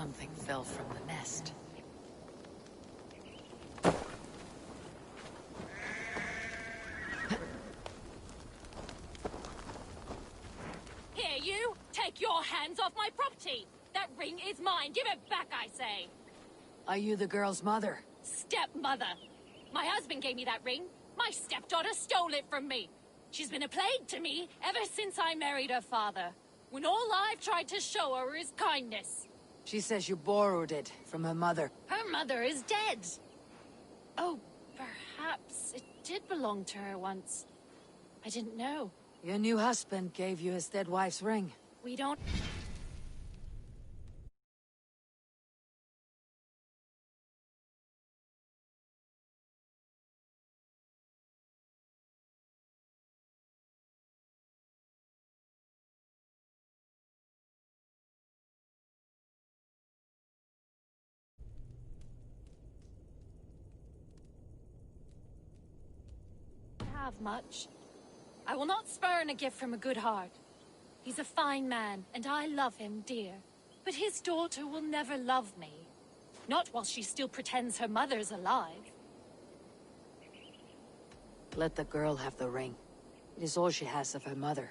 something fell from the nest. Here, you! Take your hands off my property! That ring is mine! Give it back, I say! Are you the girl's mother? Stepmother! My husband gave me that ring. My stepdaughter stole it from me. She's been a plague to me ever since I married her father, when all I've tried to show her is kindness. She says you borrowed it from her mother. Her mother is dead. Oh, perhaps it did belong to her once. I didn't know. Your new husband gave you his dead wife's ring. We don't... have much. I will not spurn a gift from a good heart. He's a fine man, and I love him dear. But his daughter will never love me. Not while she still pretends her mother's alive. Let the girl have the ring. It is all she has of her mother.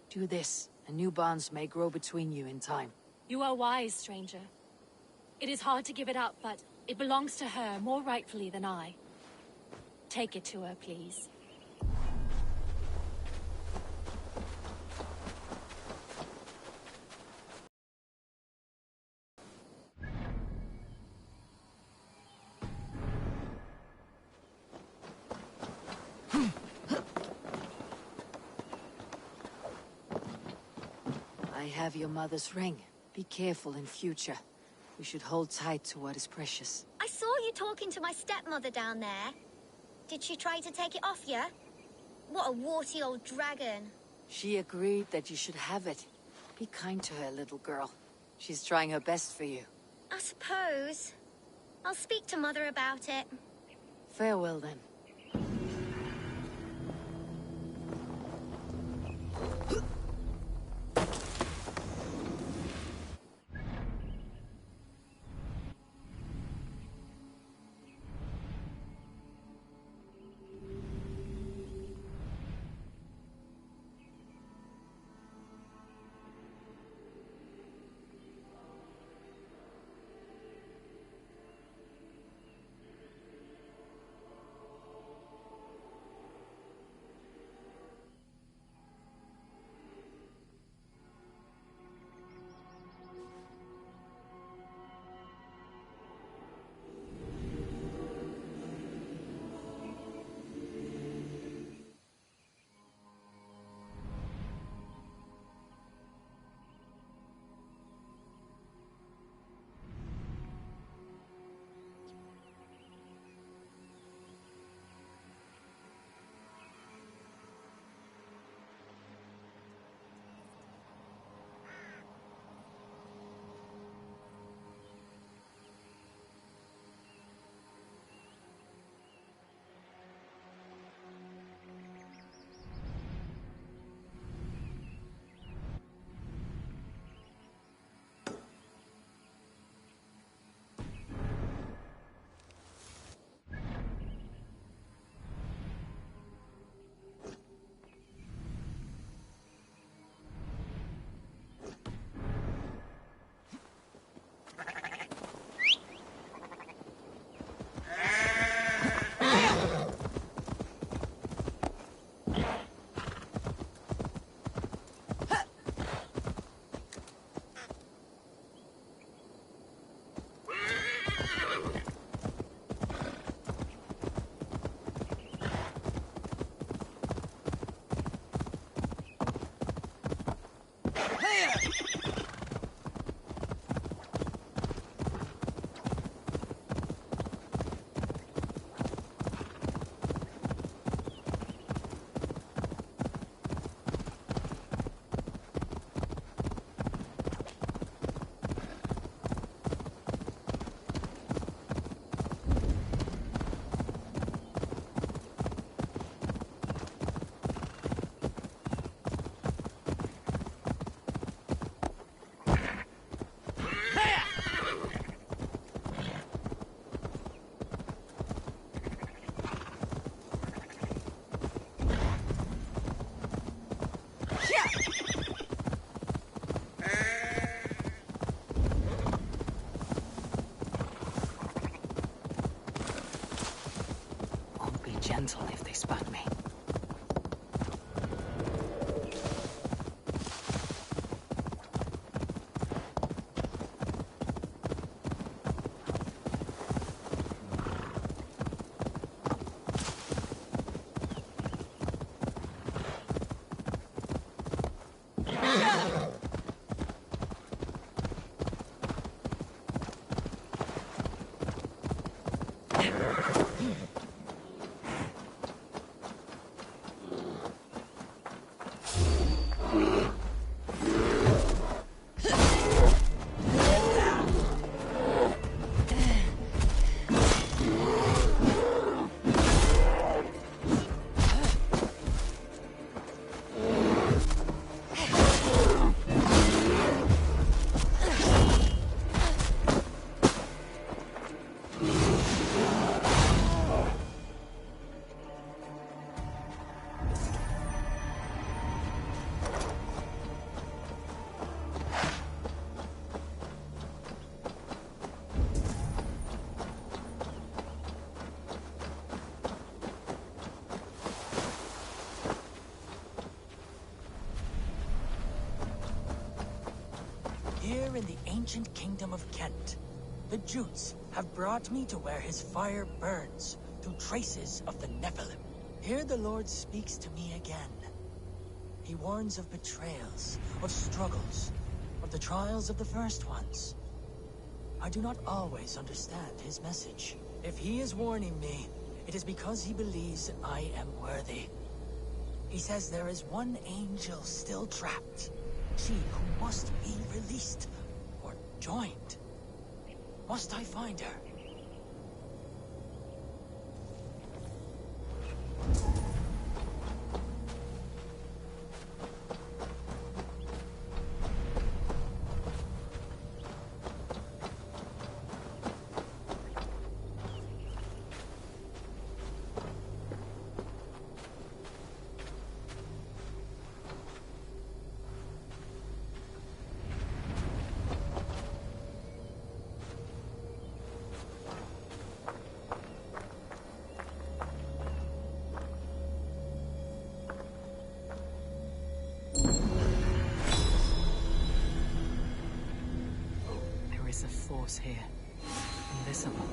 Do this, and new bonds may grow between you in time. You are wise, stranger. It is hard to give it up, but it belongs to her more rightfully than I. Take it to her, please. I have your mother's ring. Be careful in future. We should hold tight to what is precious. I saw you talking to my stepmother down there. Did she try to take it off you? What a warty old dragon. She agreed that you should have it. Be kind to her, little girl. She's trying her best for you. I suppose. I'll speak to Mother about it. Farewell, then. gentle if they spot me. Here in the ancient kingdom of Kent, the Jutes have brought me to where his fire burns through traces of the Nephilim. Here the Lord speaks to me again. He warns of betrayals, of struggles, of the trials of the first ones. I do not always understand his message. If he is warning me, it is because he believes that I am worthy. He says there is one angel still trapped. She who must be released, or joined. Must I find her? There is a force here. Invisible.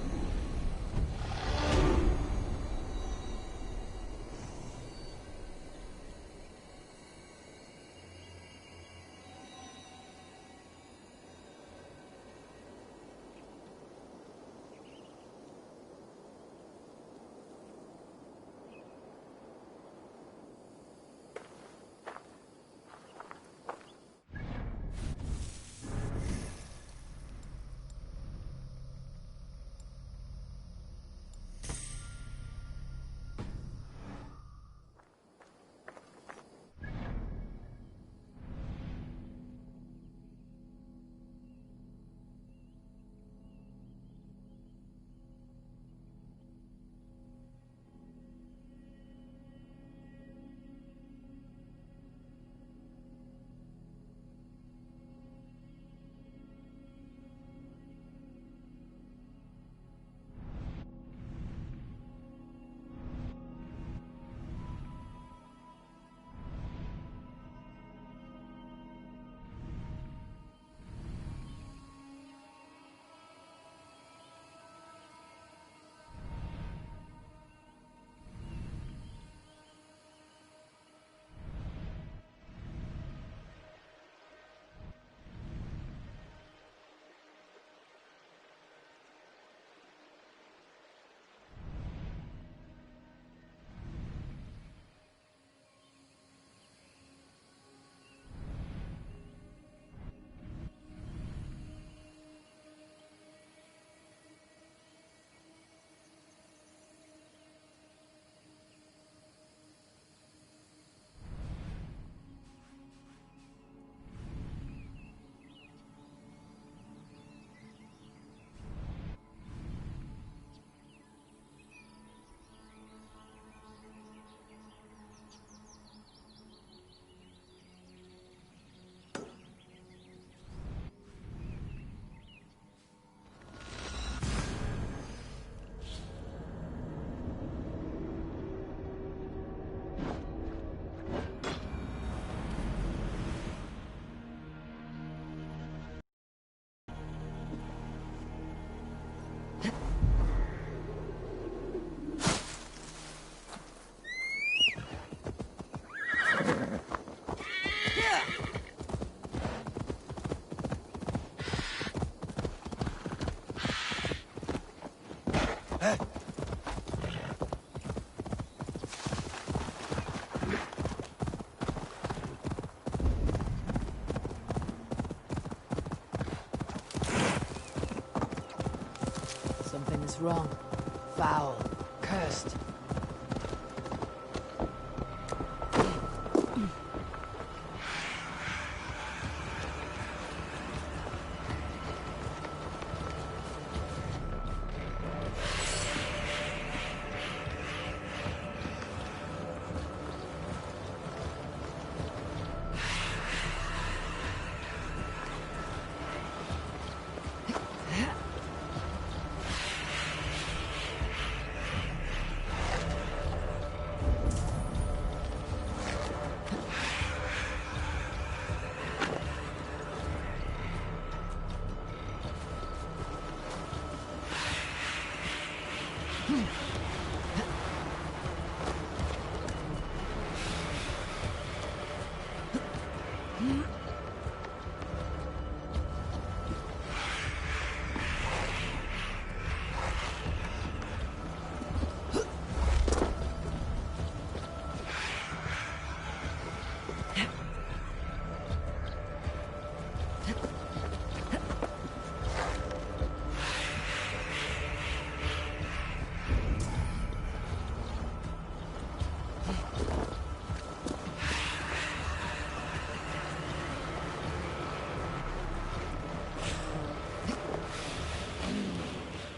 wrong. Foul. Cursed.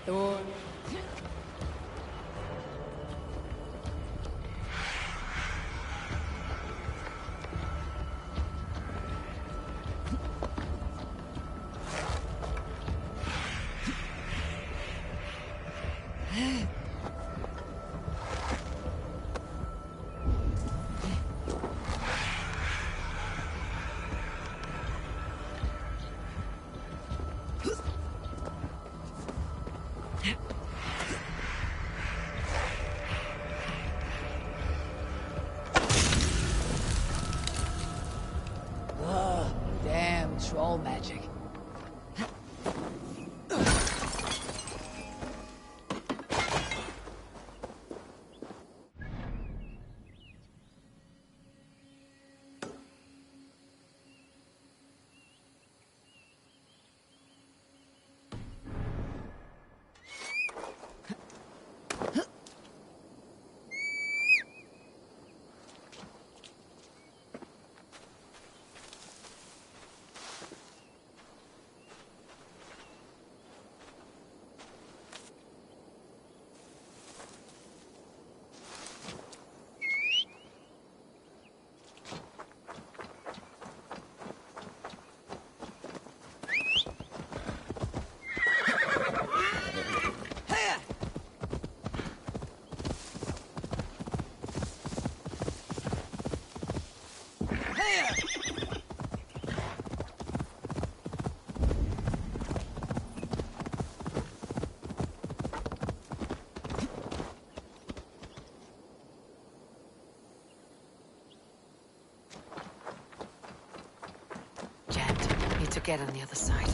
Thor. Damn troll magic. Jammed. Need to get on the other side.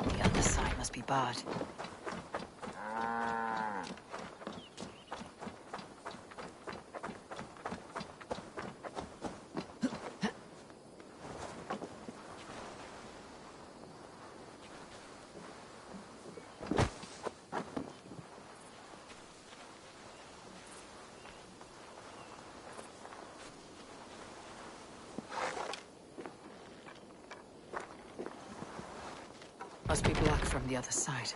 The other side must be barred. Must be blocked from the other side.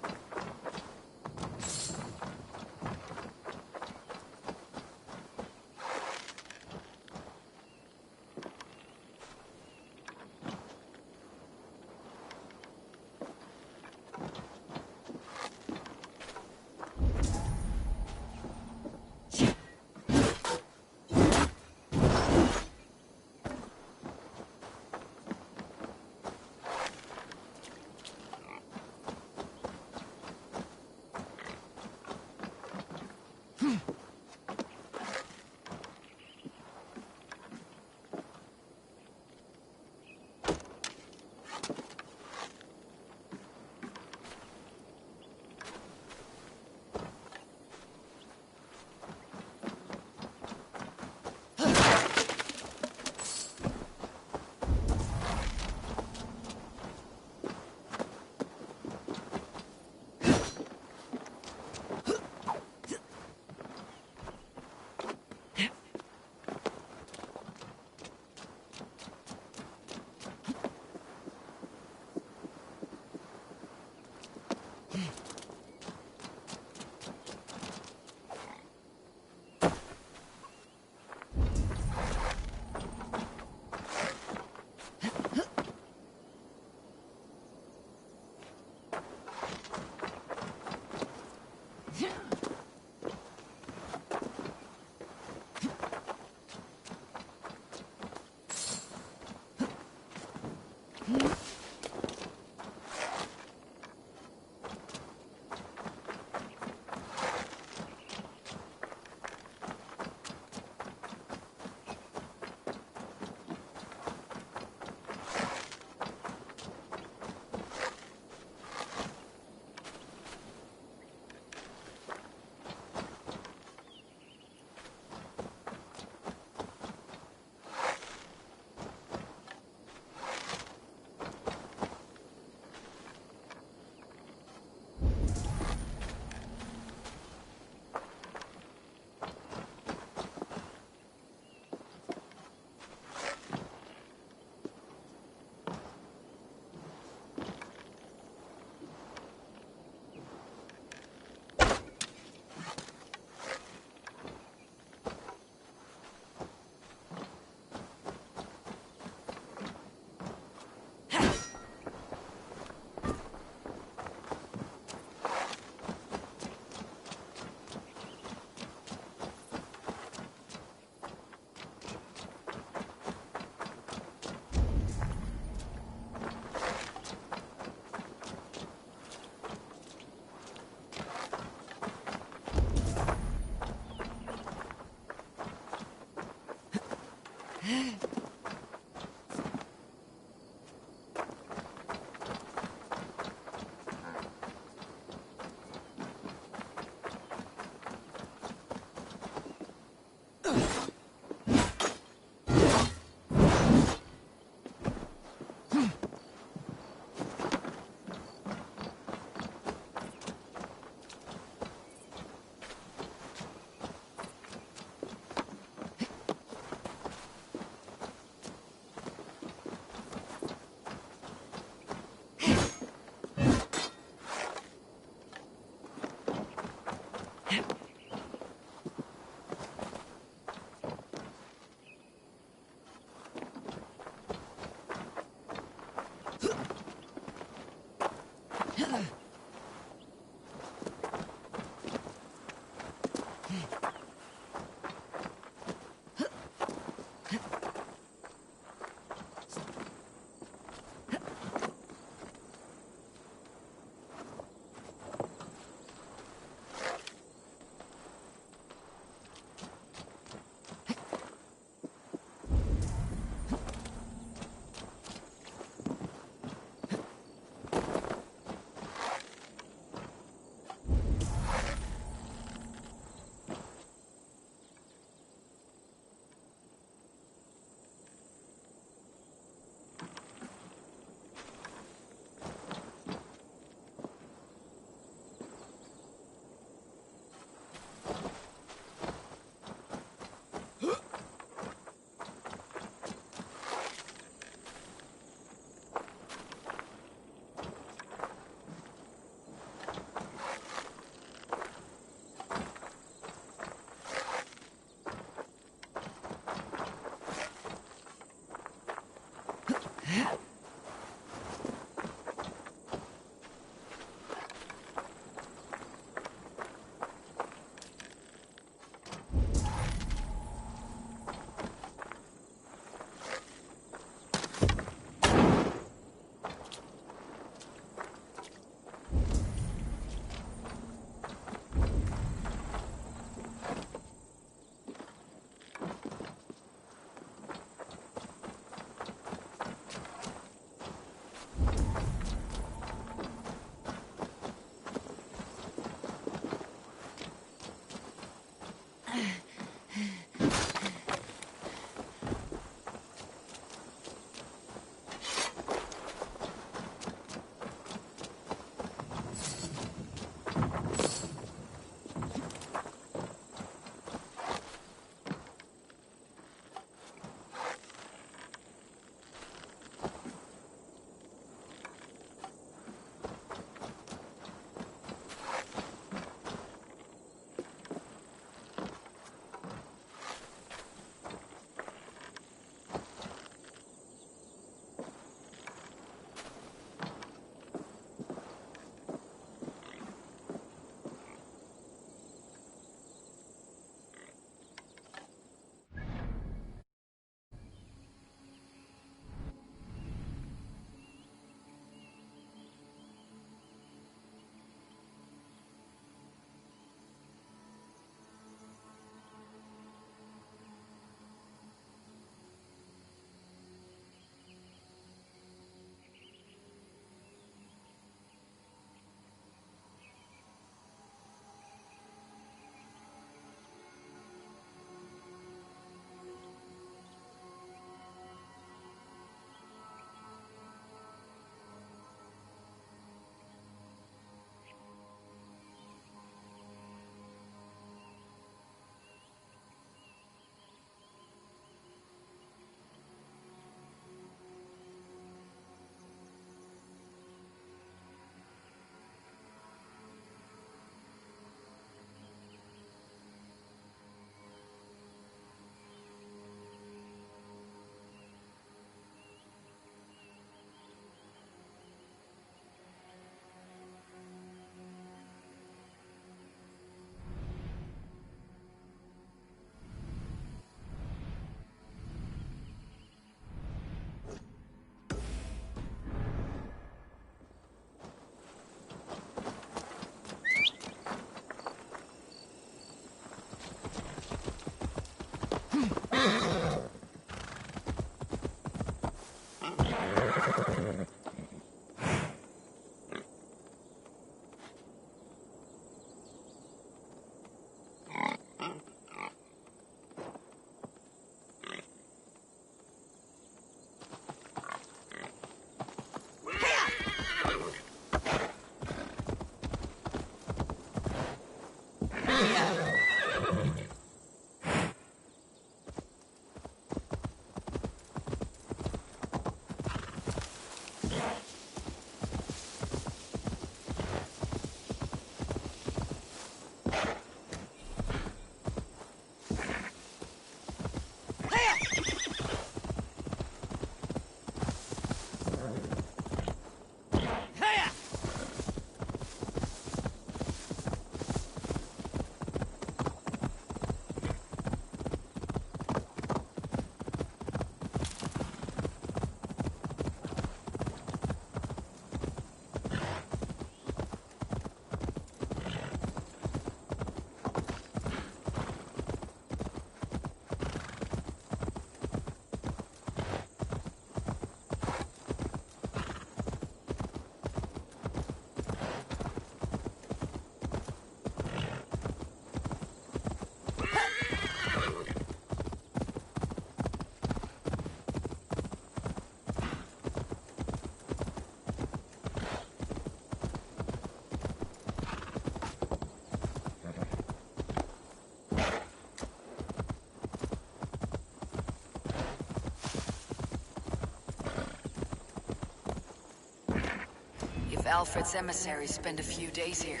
Alfred's emissaries spend a few days here.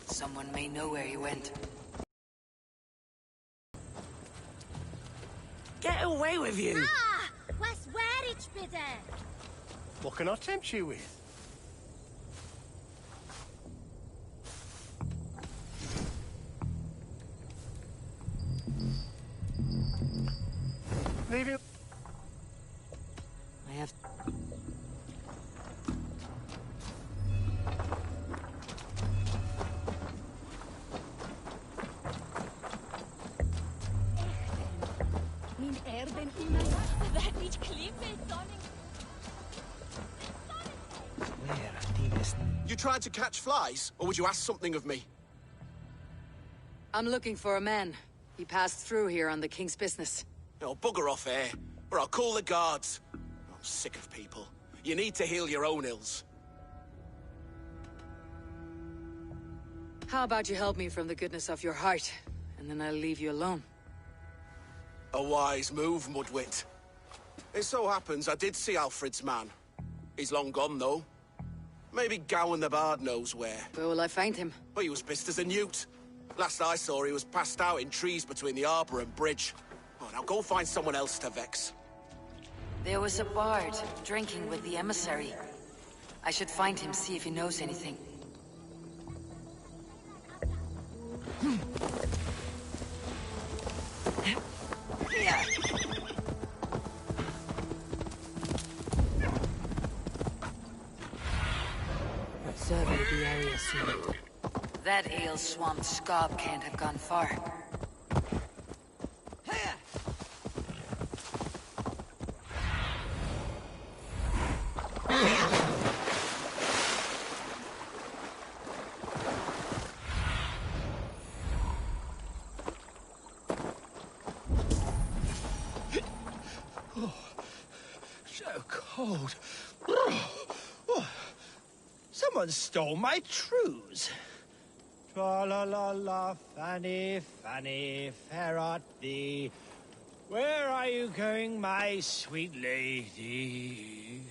Someone may know where he went. Get away with you! Ah! Was where ich bitte? What can I tempt you with? Leave it. I have... Min erden immer wird nicht klimmel, Sonning. You tried to catch flies, or would you ask something of me? I'm looking for a man. He passed through here on the king's business. No, bugger off here, or I'll call the guards. I'm sick of people. You need to heal your own ills. How about you help me from the goodness of your heart, and then I'll leave you alone. A wise move, Mudwit. It so happens I did see Alfred's man. He's long gone, though. Maybe Gowan the Bard knows where. Where will I find him? But he was pissed as a newt. Last I saw, he was passed out in trees between the arbor and bridge. Oh, now go find someone else to vex. There was a bard drinking with the emissary. I should find him, see if he knows anything. Survey the area soon. That ale-swamped scob can't have gone far. So cold. Someone stole my trews. Tra-la-la-la, Fanny, Fanny, fair art thee. Where are you going, my sweet lady?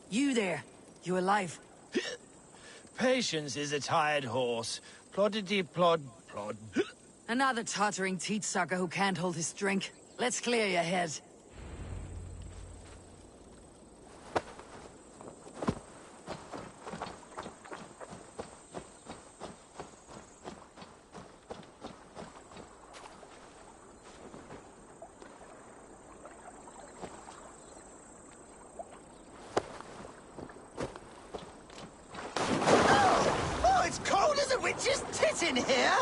You there! You alive? Patience is a tired horse. Ploddity plod plod. Another tottering teat sucker who can't hold his drink. Let's clear your head. Oh, it's cold as a witch's tit in here!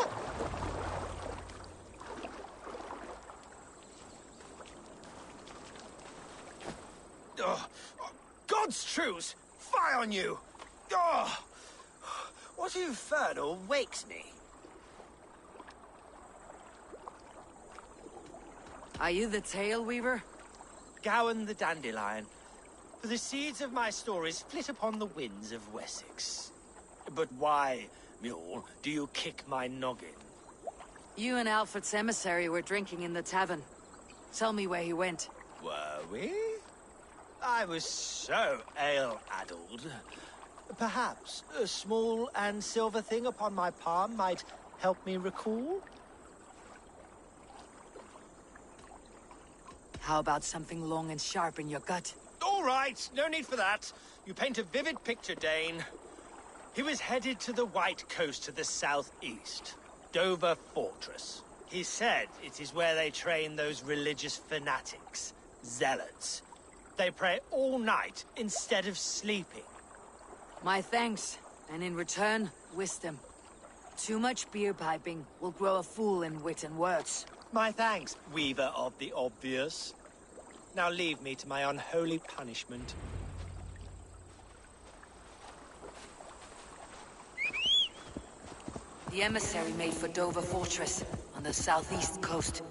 Oh, God's truce! Fie on you! Oh, what infernal wakes me? Are you the Tail Weaver? Gowan the Dandelion. For the seeds of my stories flit upon the winds of Wessex. But why, mule, do you kick my noggin? You and Alfred's emissary were drinking in the tavern. Tell me where he went. Were we? I was so ale-addled. Perhaps a small and silver thing upon my palm might help me recall? How about something long and sharp in your gut? All right, no need for that. You paint a vivid picture, Dane. He was headed to the White Coast to the southeast, Dover Fortress. He said it is where they train those religious fanatics, zealots. They pray all night instead of sleeping. My thanks, and in return, wisdom. Too much beer piping will grow a fool in wit and words. My thanks, weaver of the obvious. Now leave me to my unholy punishment. The emissary made for Dover Fortress, on the southeast coast.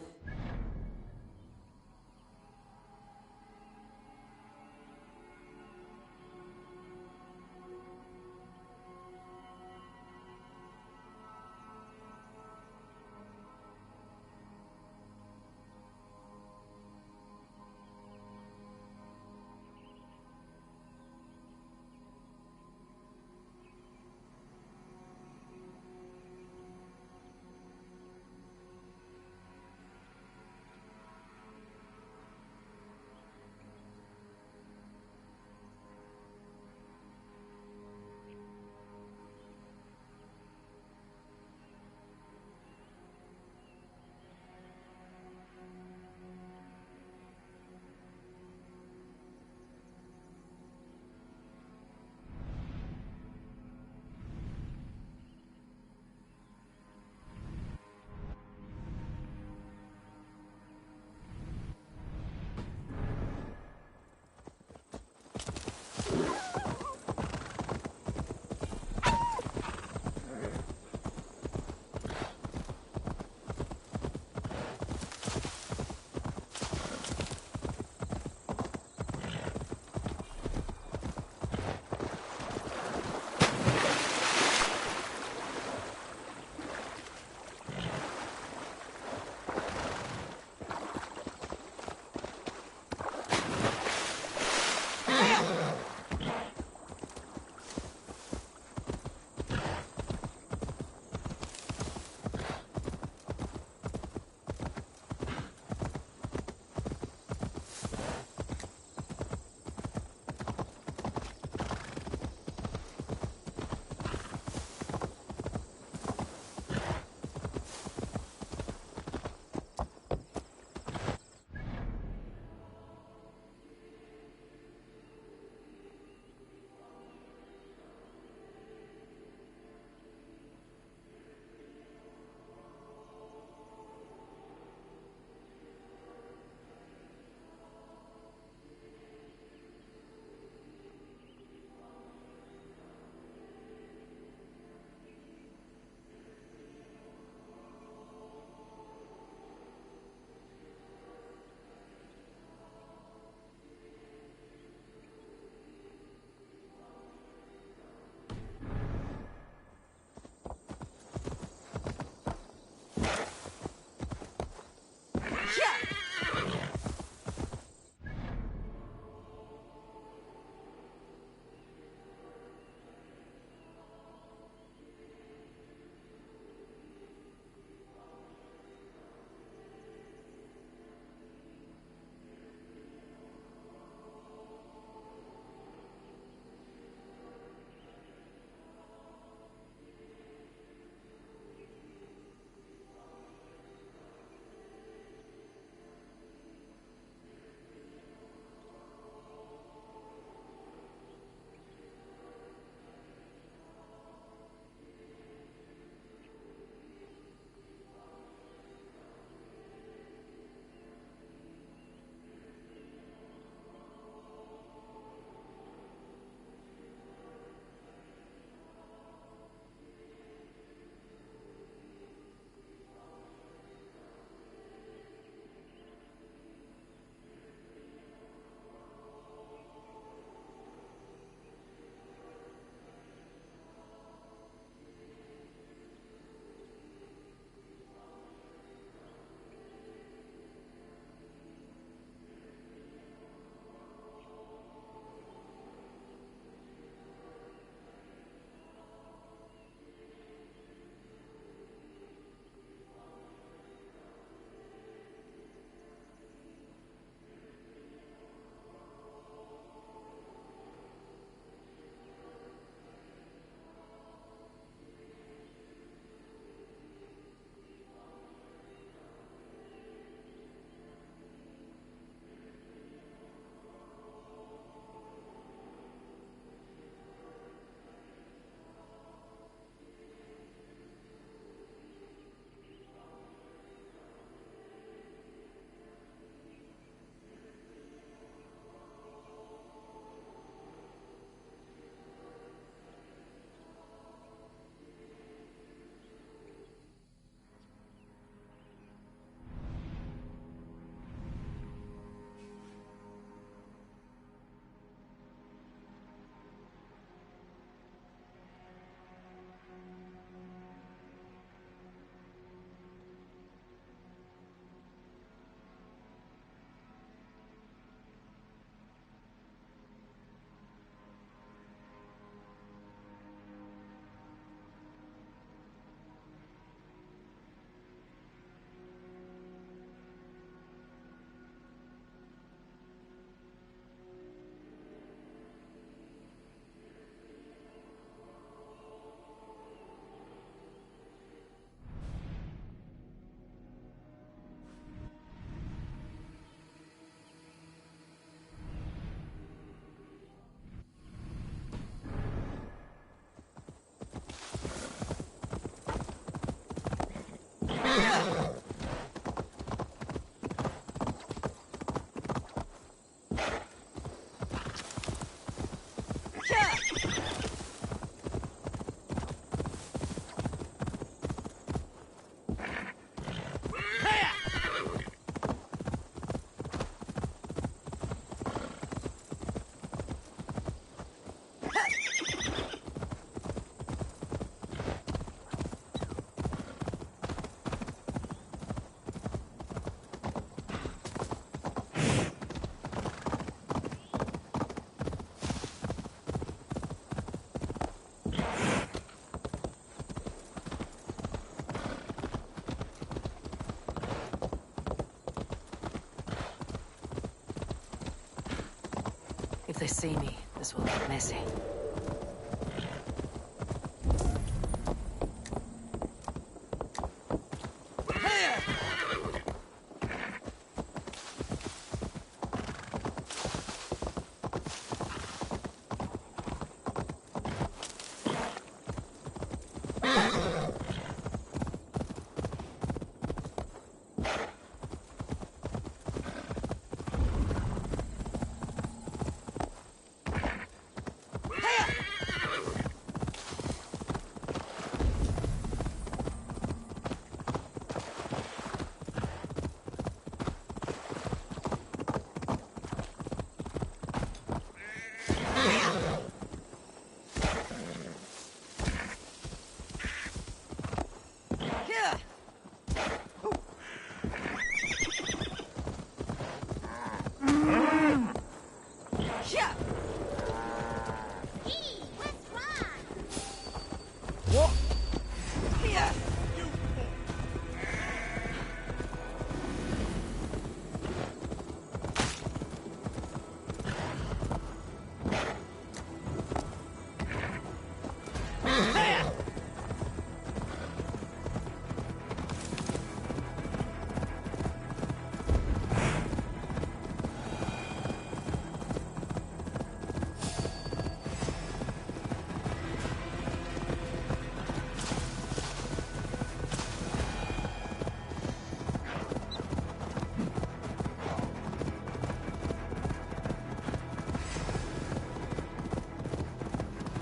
If they see me, this will get messy.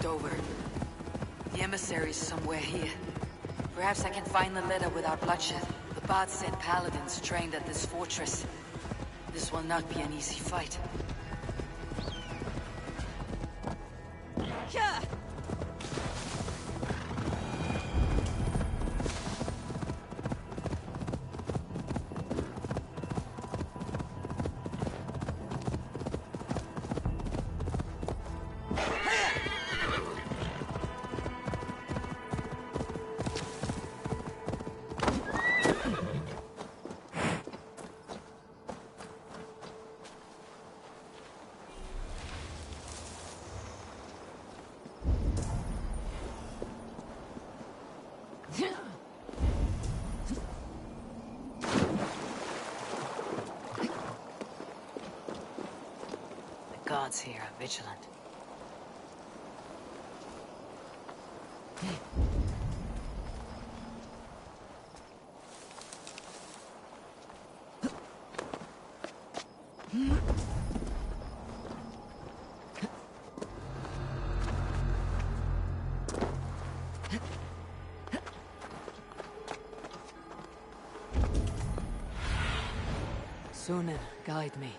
Over. The emissary's somewhere here. Perhaps I can find the letter without bloodshed. The Bard sent paladins trained at this fortress. This will not be an easy fight. Yeah. The guards here are vigilant. Sunan, guide me.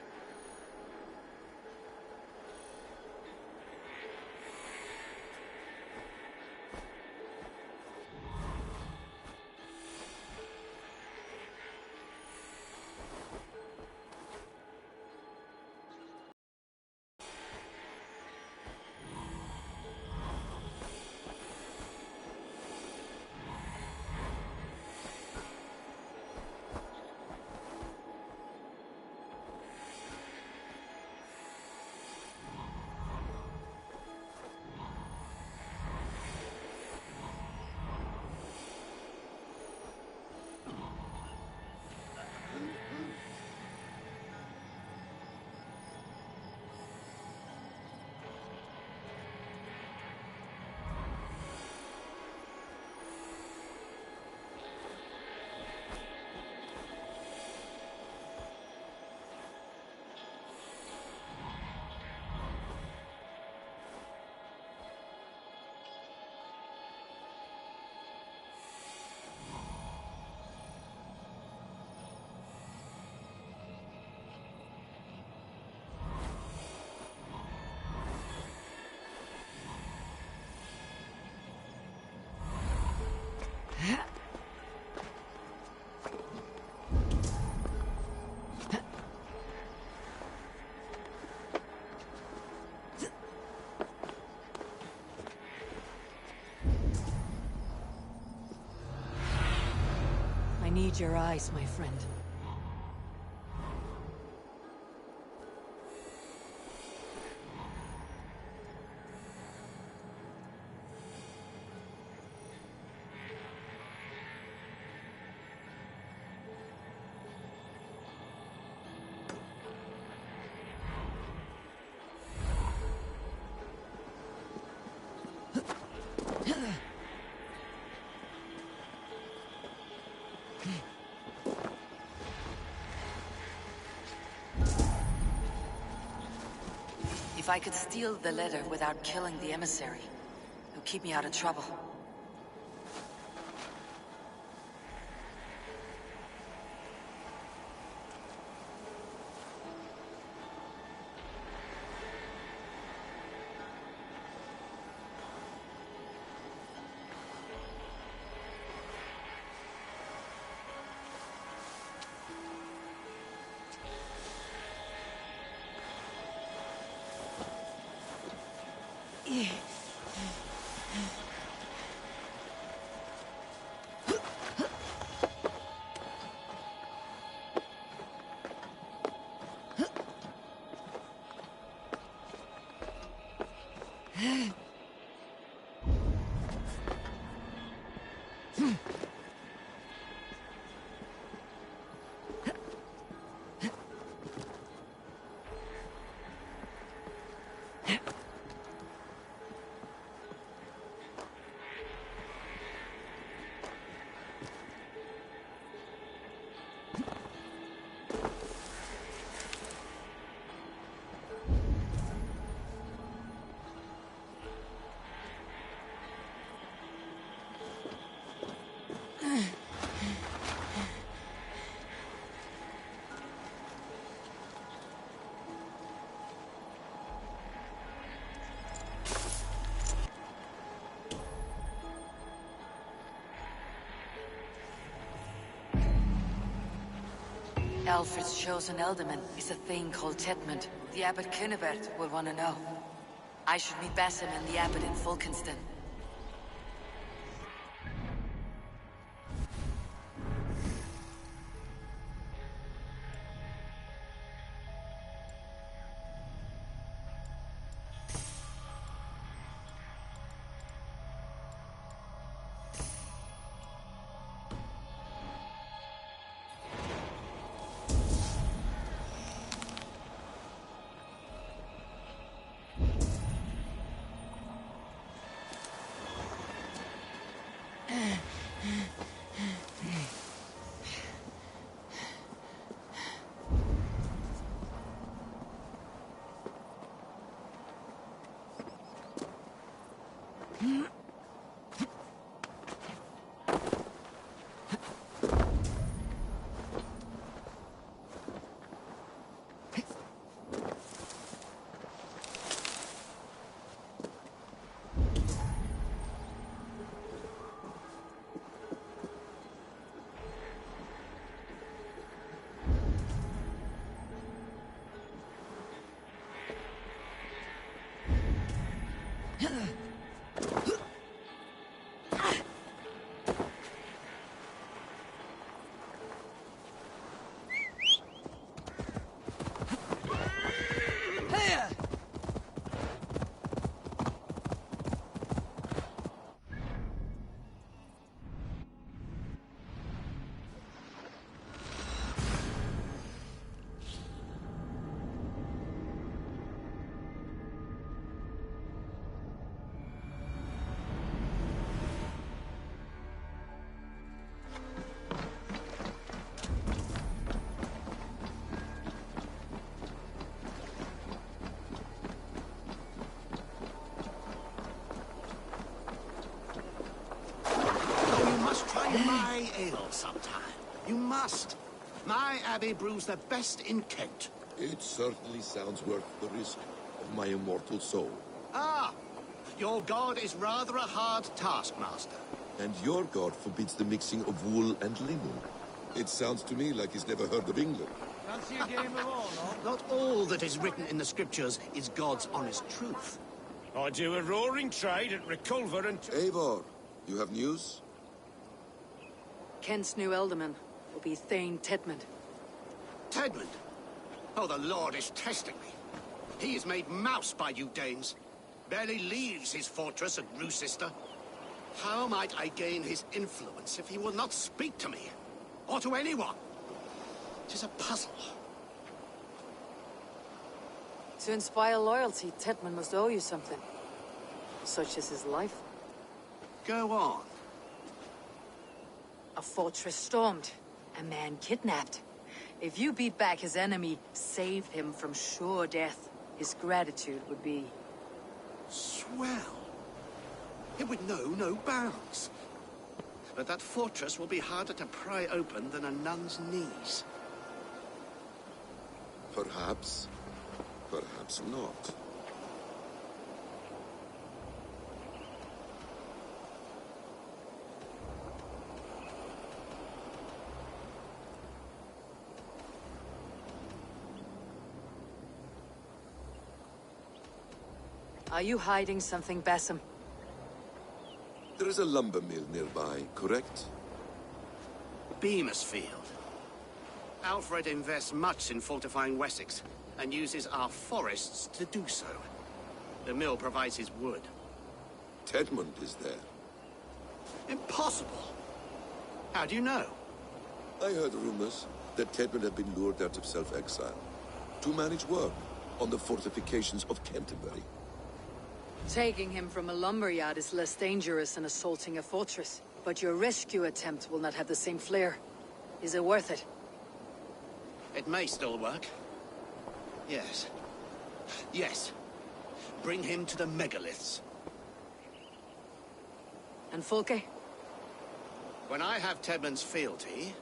I need your eyes, my friend. If I could steal the letter without killing the emissary, it would keep me out of trouble. Alfred's chosen ealdorman is a thing called Tetmund. The Abbot Cynibert will want to know. I should meet Basim and the Abbot in Fulkenston. My ale sometime. You must. My abbey brews the best in Kent. It certainly sounds worth the risk of my immortal soul. Ah, your god is rather a hard taskmaster. And your god forbids the mixing of wool and linen. It sounds to me like he's never heard of England. Fancy a game of all, no? Not all that is written in the scriptures is God's honest truth. I do a roaring trade at Reculver and... Eivor, you have news? Kent's new ealdorman will be Thane Tetmund. Tedmund? Oh, the Lord is testing me. He is made mouse by you Danes. Barely leaves his fortress at Roosister. How might I gain his influence if he will not speak to me? Or to anyone? It is a puzzle. To inspire loyalty, Tetmund must owe you something. Such as his life. Go on. A fortress stormed. A man kidnapped. If you beat back his enemy, save him from sure death. his gratitude would be... Swell. It would know no bounds. But that fortress will be harder to pry open than a nun's knees. Perhaps. Perhaps not. Are you hiding something, Basim? There is a lumber mill nearby, correct? Beamisfield. Alfred invests much in fortifying Wessex, and uses our forests to do so. The mill provides his wood. Tedmund is there. Impossible! How do you know? I heard rumors that Tedmund had been lured out of self-exile to manage work on the fortifications of Canterbury. Taking him from a lumberyard is less dangerous than assaulting a fortress. But your rescue attempt will not have the same flair. Is it worth it? It may still work. Yes. Yes. Bring him to the megaliths. And Fulke? When I have Tedmund's fealty,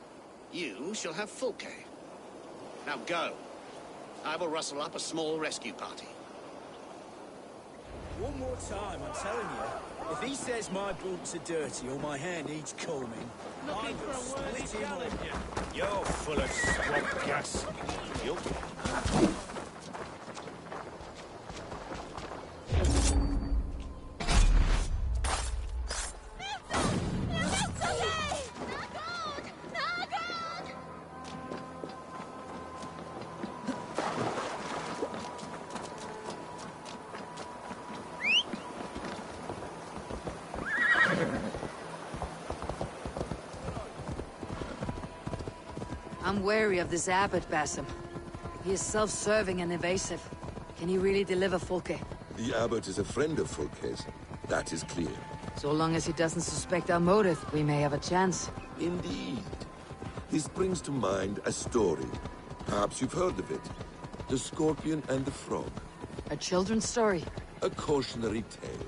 you shall have Fulke. Now go. I will rustle up a small rescue party. One more time, I'm telling you. If he says my boots are dirty or my hair needs combing, I will split him up. You're full of swamp gas. You. I'm wary of this abbot, Basim. He is self-serving and evasive. Can he really deliver Fulke? The abbot is a friend of Fulke's. That is clear. So long as he doesn't suspect our motive, we may have a chance. Indeed. This brings to mind a story. Perhaps you've heard of it. The Scorpion and the Frog. A children's story? A cautionary tale.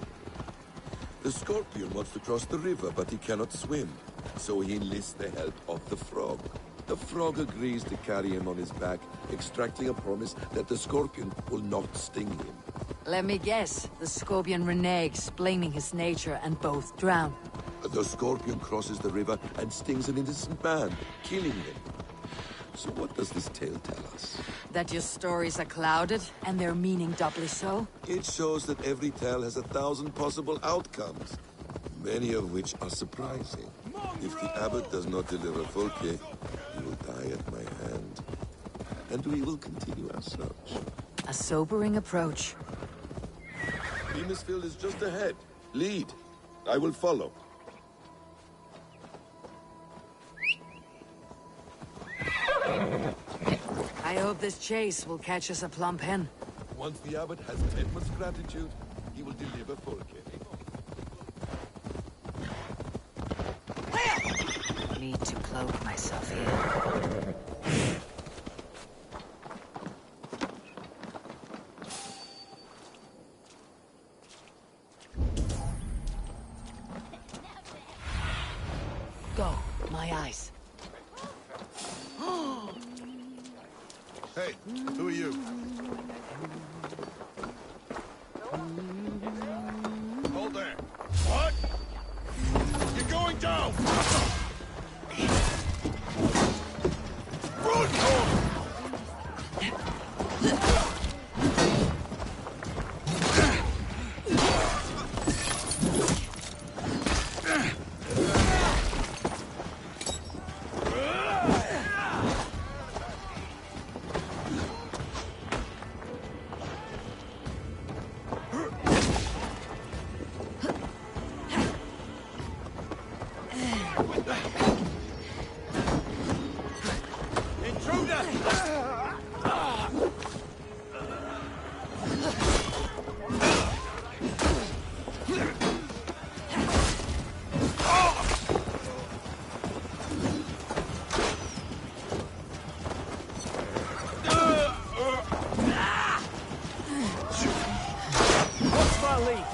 The Scorpion wants to cross the river, but he cannot swim. So he enlists the help of the Frog. The Frog agrees to carry him on his back, extracting a promise that the Scorpion will not sting him. Let me guess. The Scorpion reneges, blaming his nature, and both drown. The Scorpion crosses the river and stings an innocent man, killing him. So what does this tale tell us? That your stories are clouded, and their meaning doubly so? It shows that every tale has 1,000 possible outcomes, many of which are surprising. If the abbot does not deliver Fulke, he will die at my hand. And we will continue our search. A sobering approach. Beamisfield is just ahead. Lead. I will follow. I hope this chase will catch us a plump hen. Once the abbot has Tedmund's gratitude, he will deliver Fulke. Need to cloak myself here. Go, my eyes. Hey, who are you? Hold there. What? You're going down! fleet.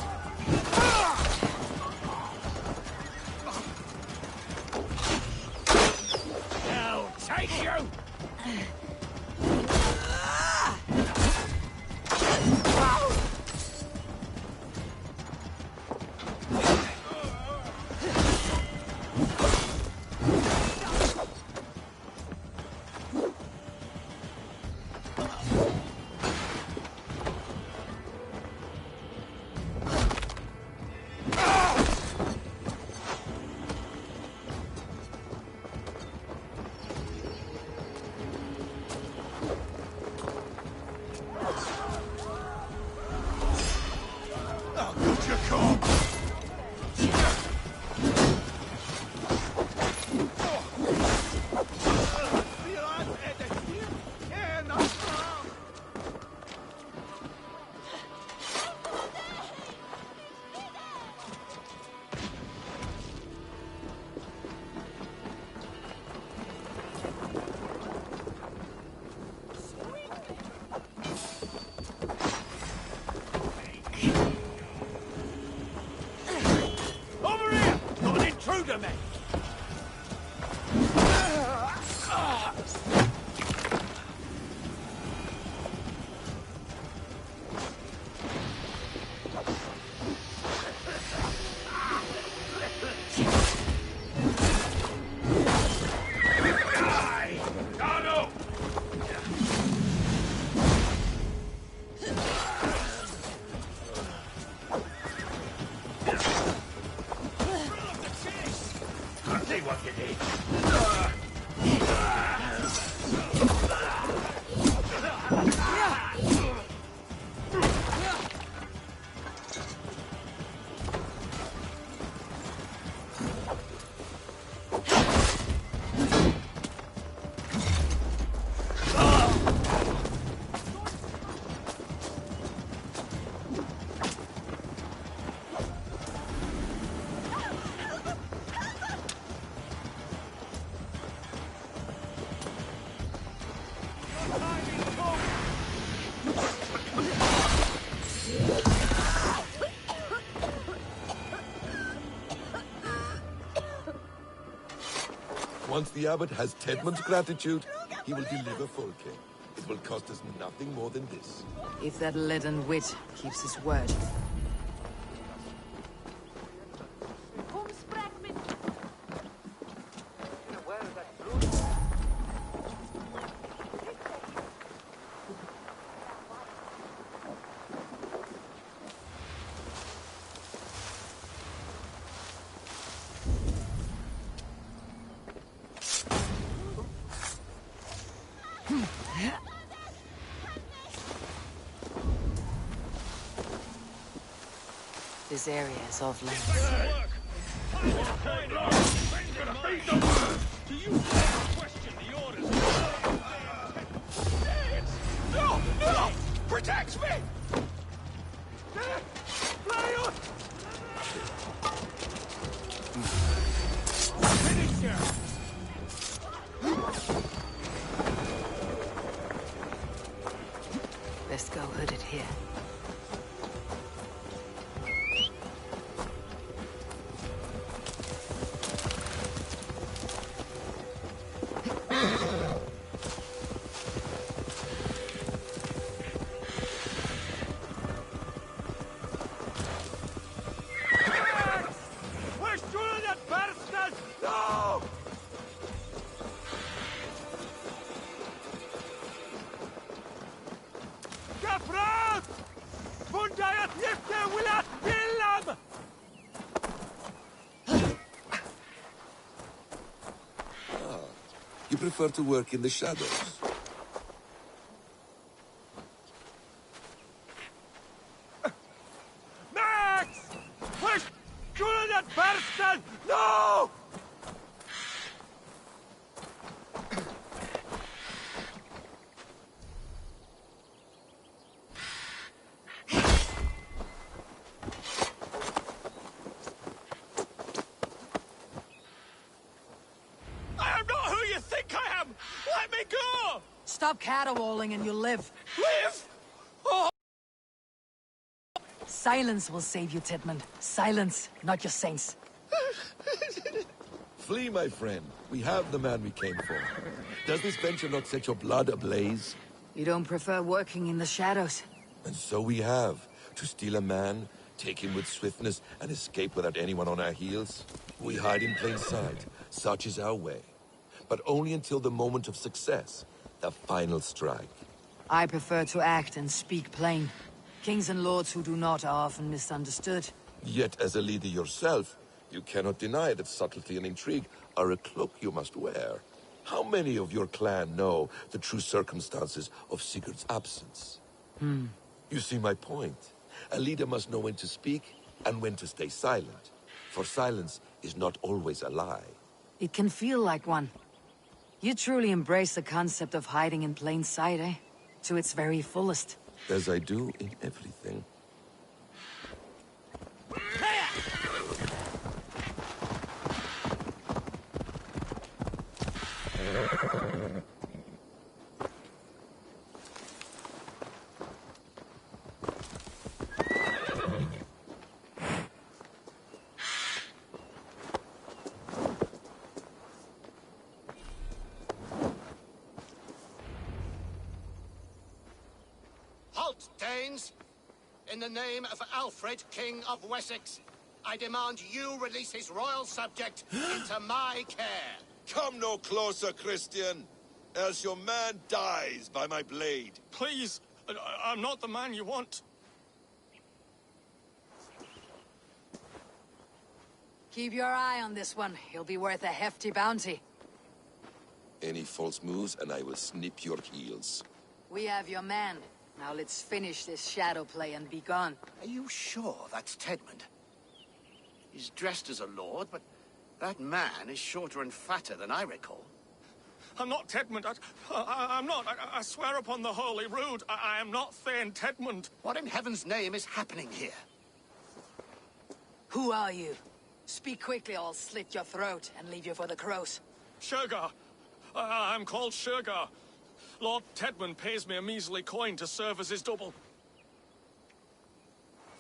Now, take you! Once the abbot has Tedmund's gratitude, he will deliver Folke. It will cost us nothing more than this. If that leaden wit keeps his word. This area is off limits. Do you question the orders? No! No! Protect me! Finish here! Best go hooded here. You prefer to work in the shadows. Max! Push! Kill that bastard! No! Stop caterwauling and you'll live. Live? Oh! Silence will save you, Tedmund. Silence, not your saints. Flee, my friend. We have the man we came for. Does this venture not set your blood ablaze? You don't prefer working in the shadows? And so we have. To steal a man, take him with swiftness, and escape without anyone on our heels. We hide in plain sight. Such is our way. But only until the moment of success. The final strike. I prefer to act and speak plain. Kings and lords who do not are often misunderstood. Yet, as a leader yourself, you cannot deny that subtlety and intrigue are a cloak you must wear. How many of your clan know the true circumstances of Sigurd's absence? You see my point. A leader must know when to speak and when to stay silent. For silence is not always a lie. It can feel like one. You truly embrace the concept of hiding in plain sight, eh? To its very fullest. As I do in everything. Halt, Danes! In the name of Alfred, King of Wessex, I demand you release his royal subject into my care. Come no closer, Christian, else your man dies by my blade. Please, I'm not the man you want. Keep your eye on this one. He'll be worth a hefty bounty. Any false moves and I will snip your heels. We have your man. Now let's finish this shadow play and be gone. Are you sure that's Tedmund? He's dressed as a lord, but that man is shorter and fatter than I recall. I'm not Tedmund. I'm not. I swear upon the Holy Rood, I am not Thane Tedmund. What in heaven's name is happening here? Who are you? Speak quickly or I'll slit your throat and leave you for the crows. Shergar. I'm called Shergar. Lord Tedmund pays me a measly coin to serve as his double.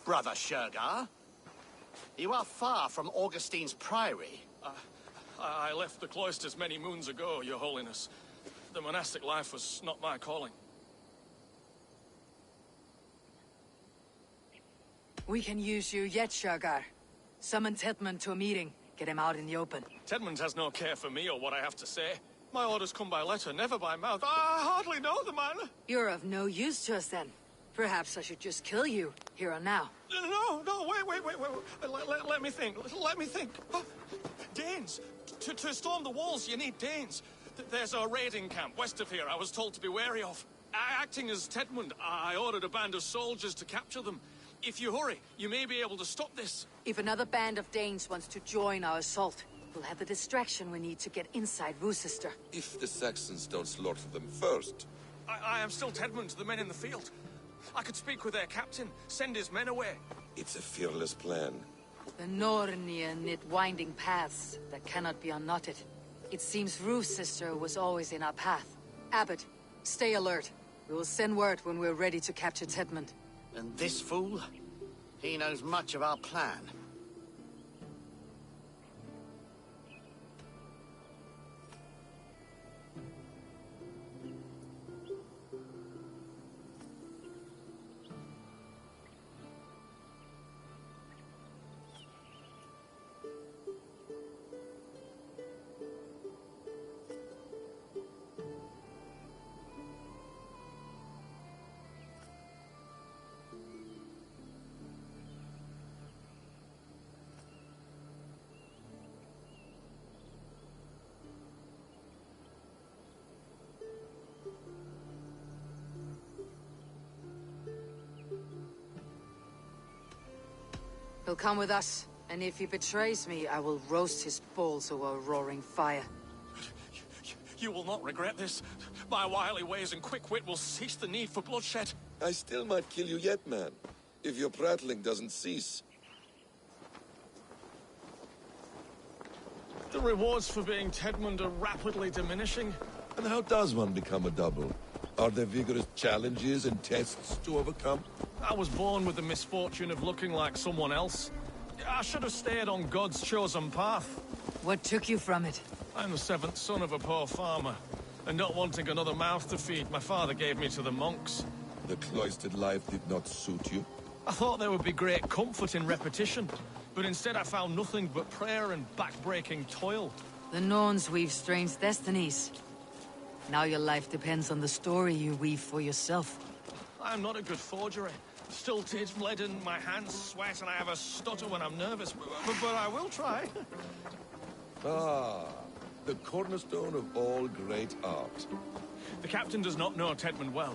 Brother Shergar, you are far from Augustine's priory. I left the cloisters many moons ago, Your Holiness. The monastic life was not my calling. We can use you yet, Shergar. Summon Tedmund to a meeting. Get him out in the open. Tedmund has no care for me or what I have to say. My orders come by letter, never by mouth. I hardly know the man. You're of no use to us then. Perhaps I should just kill you, here and now. No, wait. Let me think. Let me think. Danes. To storm the walls, you need Danes. There's a raiding camp west of here I was told to be wary of. Acting as Tedmund, I ordered a band of soldiers to capture them. If you hurry, you may be able to stop this. If another band of Danes wants to join our assault, we'll have the distraction we need to get inside Rochester. If the Saxons don't slaughter them first. I am still Tedmund to the men in the field. I could speak with their captain, send his men away. It's a fearless plan. The Nornir knit winding paths that cannot be unknotted. It seems Rochester was always in our path. Abbot, stay alert. We will send word when we're ready to capture Tedmund. And this fool? He knows much of our plan. He'll come with us, and if he betrays me, I will roast his balls over a roaring fire. You will not regret this. My wily ways and quick wit will cease the need for bloodshed. I still might kill you yet, man. If your prattling doesn't cease. The rewards for being Tedmund are rapidly diminishing. And how does one become a double? Are there vigorous challenges and tests to overcome? I was born with the misfortune of looking like someone else. I should have stayed on God's chosen path. What took you from it? I'm the seventh son of a poor farmer, and not wanting another mouth to feed, my father gave me to the monks. The cloistered life did not suit you? I thought there would be great comfort in repetition, but instead I found nothing but prayer and back-breaking toil. The Norns weave strange destinies. Now your life depends on the story you weave for yourself. I'm not a good forger. Stilted, bled in my hands, sweat, and I have a stutter when I'm nervous, but I will try. Ah, the cornerstone of all great art. The captain does not know Tedmund well.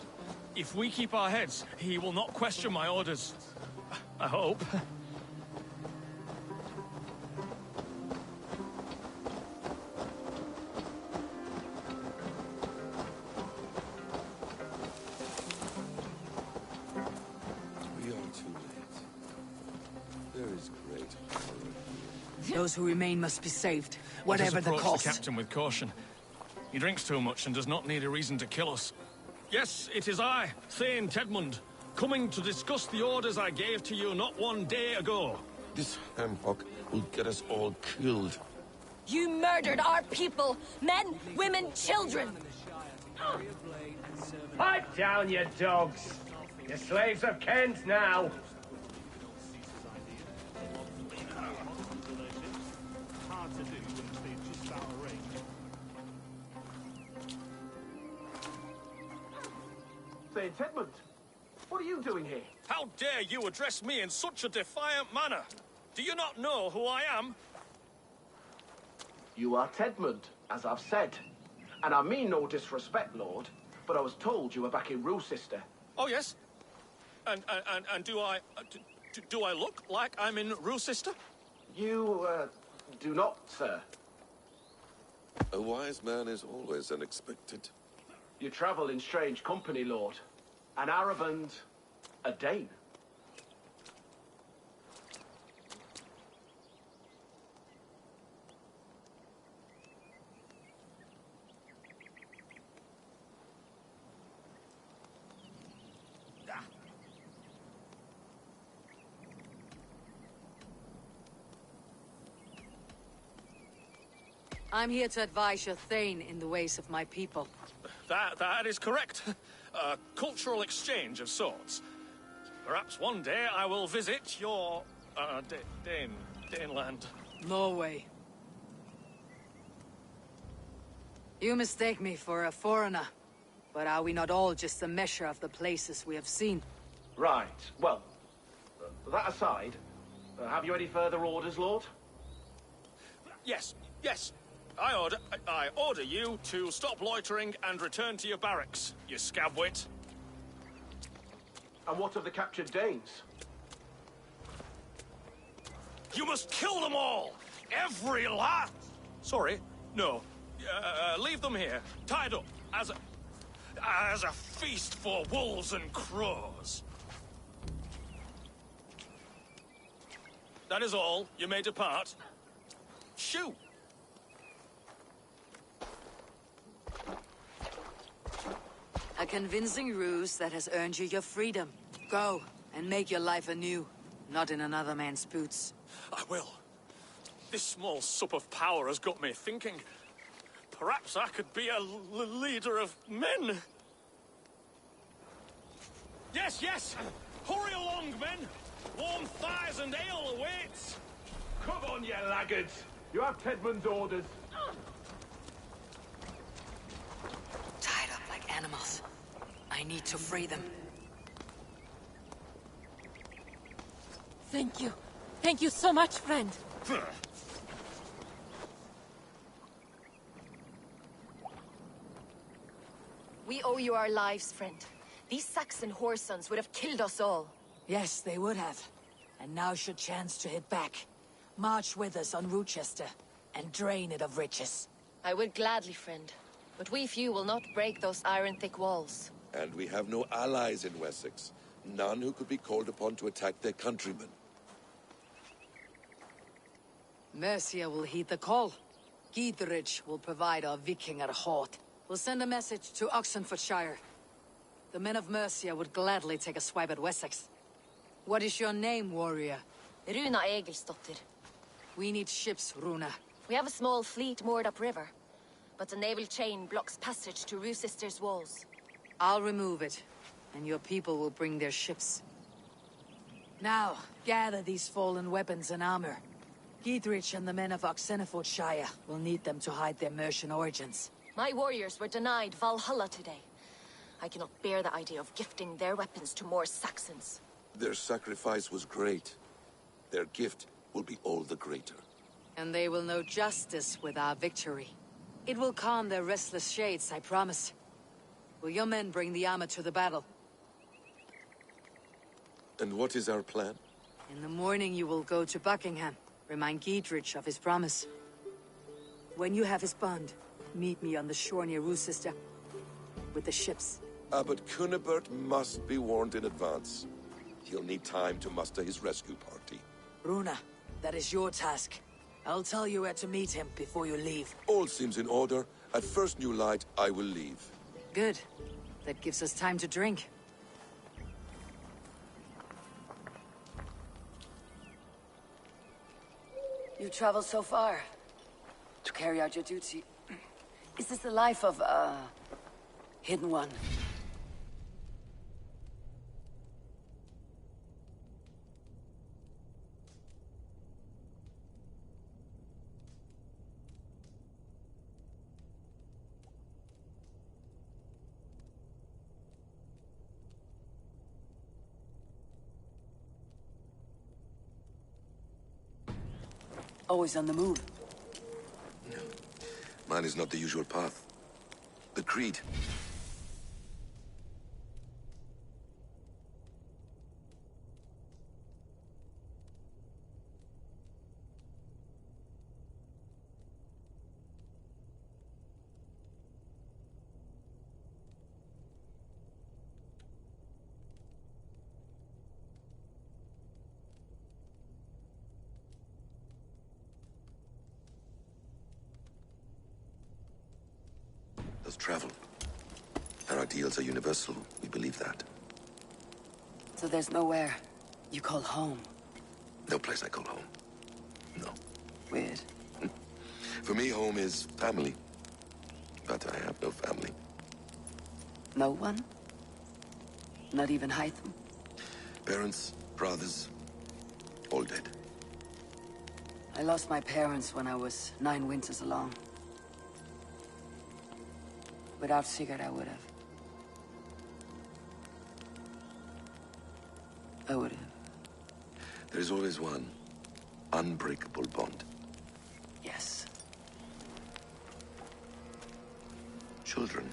If we keep our heads, he will not question my orders. I hope. We are too late. There is great horror here. Those who remain must be saved, whatever the Let us approach cost. the captain with caution. He drinks too much and does not need a reason to kill us. Yes, it is I, Thane Tedmund, coming to discuss the orders I gave to you not one day ago. This hamhock will get us all killed. You murdered our people! Men, women, children! Pipe down, you dogs! You're slaves of Kent now! Thane Tedmund, what are you doing here? How dare you address me in such a defiant manner? Do you not know who I am? You are Tedmund, as I've said. And I mean no disrespect, Lord, but I was told you were back in Rochester. Oh, yes? And do I look like I'm in Rochester? You, do not, sir. A wise man is always unexpected. You travel in strange company, Lord. An Arab and a Dane. I'm here to advise your Thane in the ways of my people. That is correct. A cultural exchange of sorts. Perhaps one day I will visit your, Daneland. Norway. You mistake me for a foreigner, but are we not all just a measure of the places we have seen? Right. Well, that aside, have you any further orders, Lord? Yes. I order you to stop loitering and return to your barracks, you scabwit. And what of the captured Danes? You must kill them all! Every last... Sorry, no. Leave them here, tied up, as a feast for wolves and crows. That is all. You may depart. Shoot! A convincing ruse that has earned you your freedom. Go, and make your life anew, not in another man's boots. I will. This small sup of power has got me thinking. Perhaps I could be a leader of men. Yes! Hurry along, men! Warm thighs and ale awaits! Come on, you laggards! You have Tedmund's orders. Tied up like animals. I need to free them. Thank you. Thank you so much, friend. We owe you our lives, friend. These Saxon whoresons would have killed us all. Yes, they would have. And now's your chance to hit back. March with us on Rochester, and drain it of riches. I would gladly, friend. But we few will not break those iron-thick walls. And we have no allies in Wessex. None who could be called upon to attack their countrymen. Mercia will heed the call. Gidrich will provide our Vikingar Hort. We'll send a message to Oxenfordshire. The men of Mercia would gladly take a swipe at Wessex. What is your name, warrior? Runa Egilsdotter. We need ships, Runa. We have a small fleet moored upriver, but a naval chain blocks passage to Roosester's walls. I'll remove it, and your people will bring their ships. Now, gather these fallen weapons and armor. Giedrich and the men of Oxenfordshire will need them to hide their Mercian origins. My warriors were denied Valhalla today. I cannot bear the idea of gifting their weapons to more Saxons. Their sacrifice was great. Their gift will be all the greater. And they will know justice with our victory. It will calm their restless shades, I promise. Will your men bring the armor to the battle? And what is our plan? In the morning you will go to Buckingham. Remind Giedrich of his promise. When you have his bond, meet me on the shore near Roosester with the ships. But Cunibert must be warned in advance. He'll need time to muster his rescue party. Runa, that is your task. I'll tell you where to meet him before you leave. All seems in order. At first new light, I will leave. Good. That gives us time to drink. You traveled so far to carry out your duty. Is this the life of a hidden one? Always on the move. No. Mine is not the usual path. The creed. Does travel. Our ideals are universal. We believe that. So there's nowhere you call home? No place I call home. No. Weird. For me, home is family. But I have no family. No one? Not even Hytham? Parents, brothers, all dead. I lost my parents when I was 9 winters along. Without Sigurd, I would have. I would have. There is always one unbreakable bond. Yes. Children.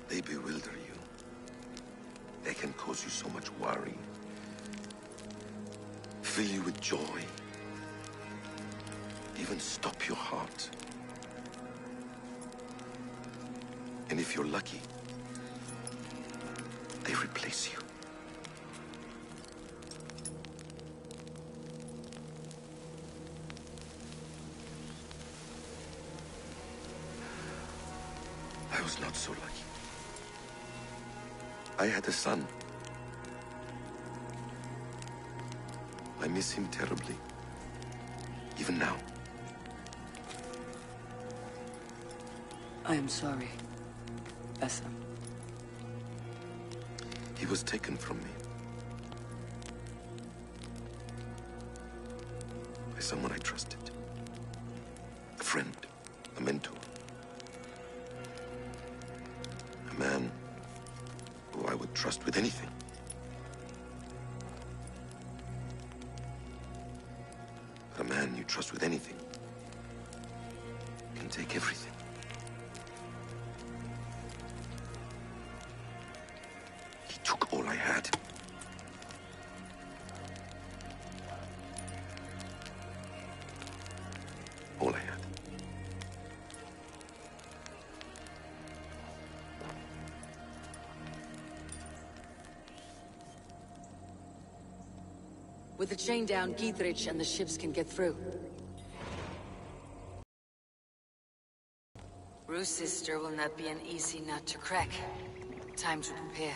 They bewilder you. They can cause you so much worry. Fill you with joy. even stop your heart. And if you're lucky, they replace you. I was not so lucky. I had a son. I miss him terribly. Even now. I am sorry, Essa. He was taken from me. By someone I trusted. A friend, a mentor. A man who I would trust with anything. But a man you trust with anything can take everything. He took all I had. All I had. With the chain down, Gietrich and the ships can get through. Rue's sister will not be an easy nut to crack. Time to prepare.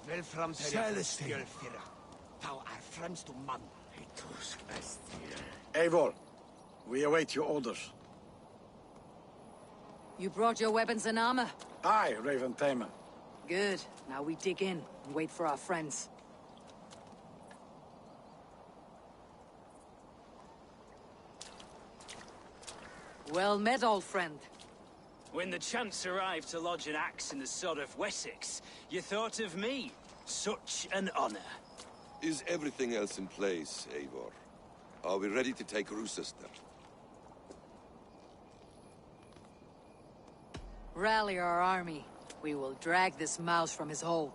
Vel framtælja skjølfira. Thou art friends to man. Eivor, we await your orders. You brought your weapons and armor? Aye, Raven Tamer. Good. Now we dig in and wait for our friends. Well met, old friend. When the chance arrived to lodge an axe in the sod of Wessex, you thought of me. Such an honor. Is everything else in place, Eivor? Are we ready to take Rochester? Rally our army. We will drag this mouse from his hole.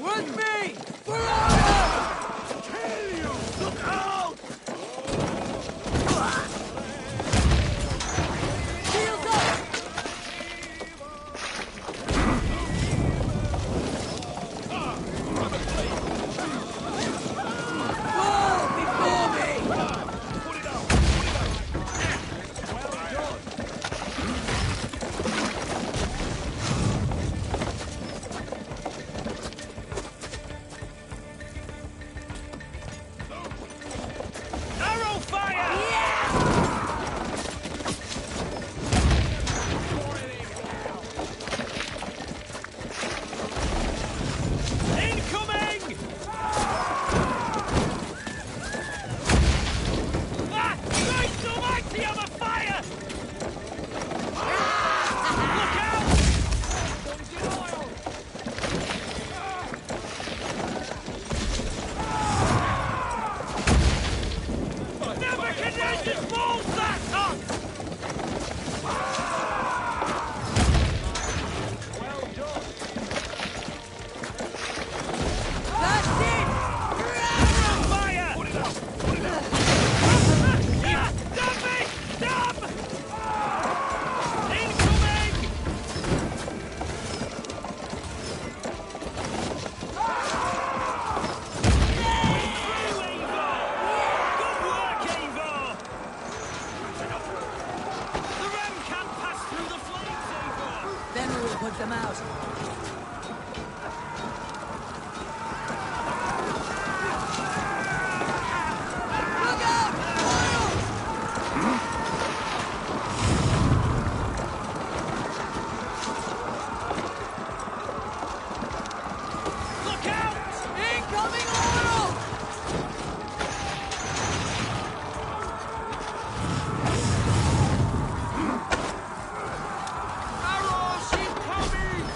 With me! Kill you! Look out! Shields up! Fall before me! Put it out! Arrow fire! Incoming! Ah! Christ almighty, I'm afire! Look out! Nebuchadnezzar's balls that hot! Well done. That's it! Fire! Put it out! Put it out! Stop me! Stop! Incoming! Good work, Eivor! The ram can't pass through the flames, Eivor! Then we will put them out. Look out! Look out! Incoming oil! Arrows incoming!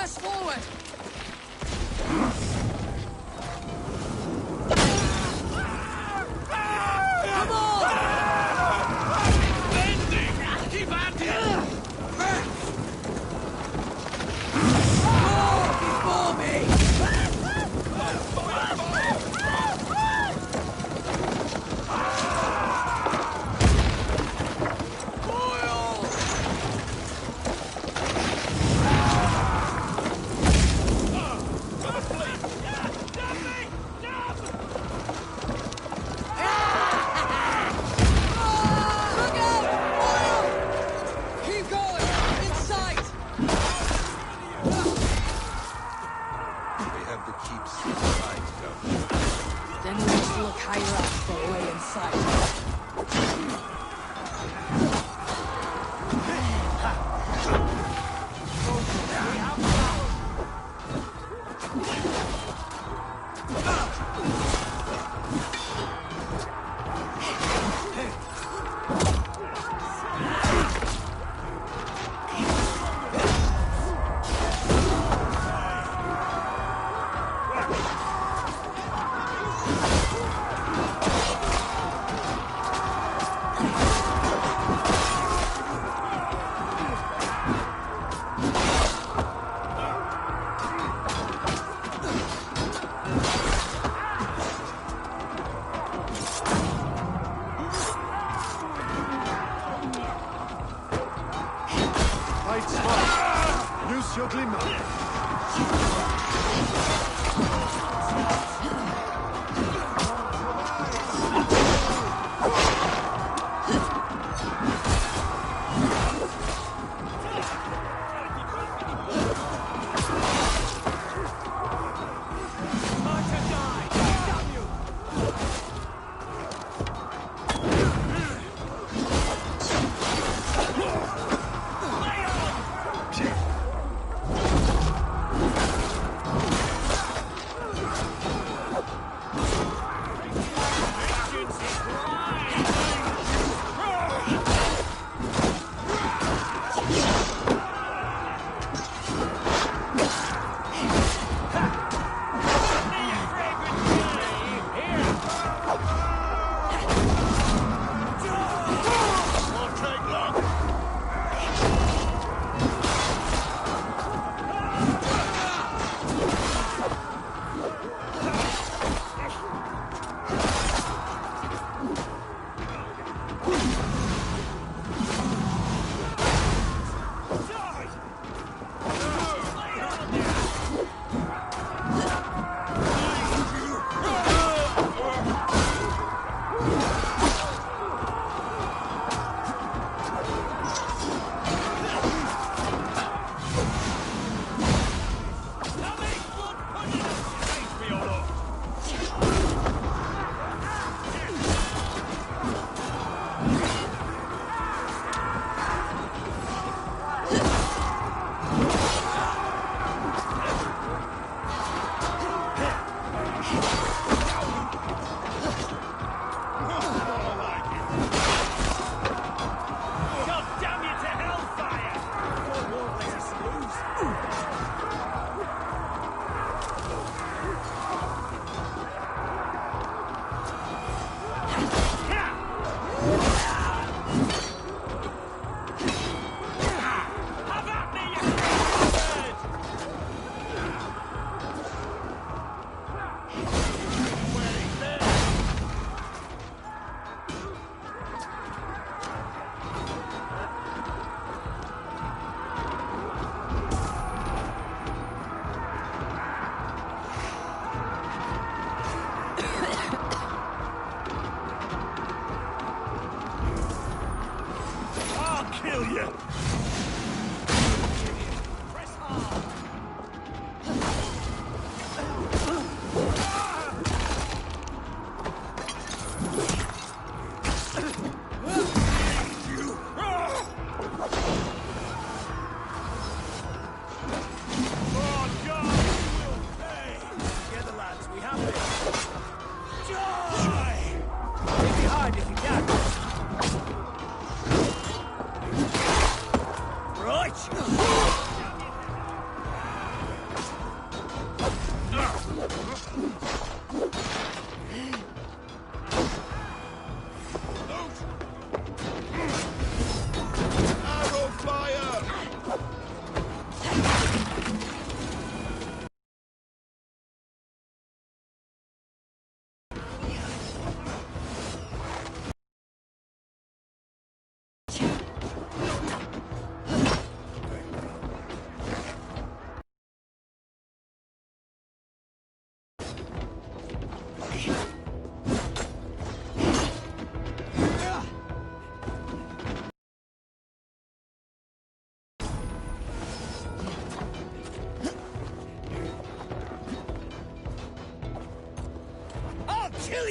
Press forward! Come on! Bending! Keep at it! More before me!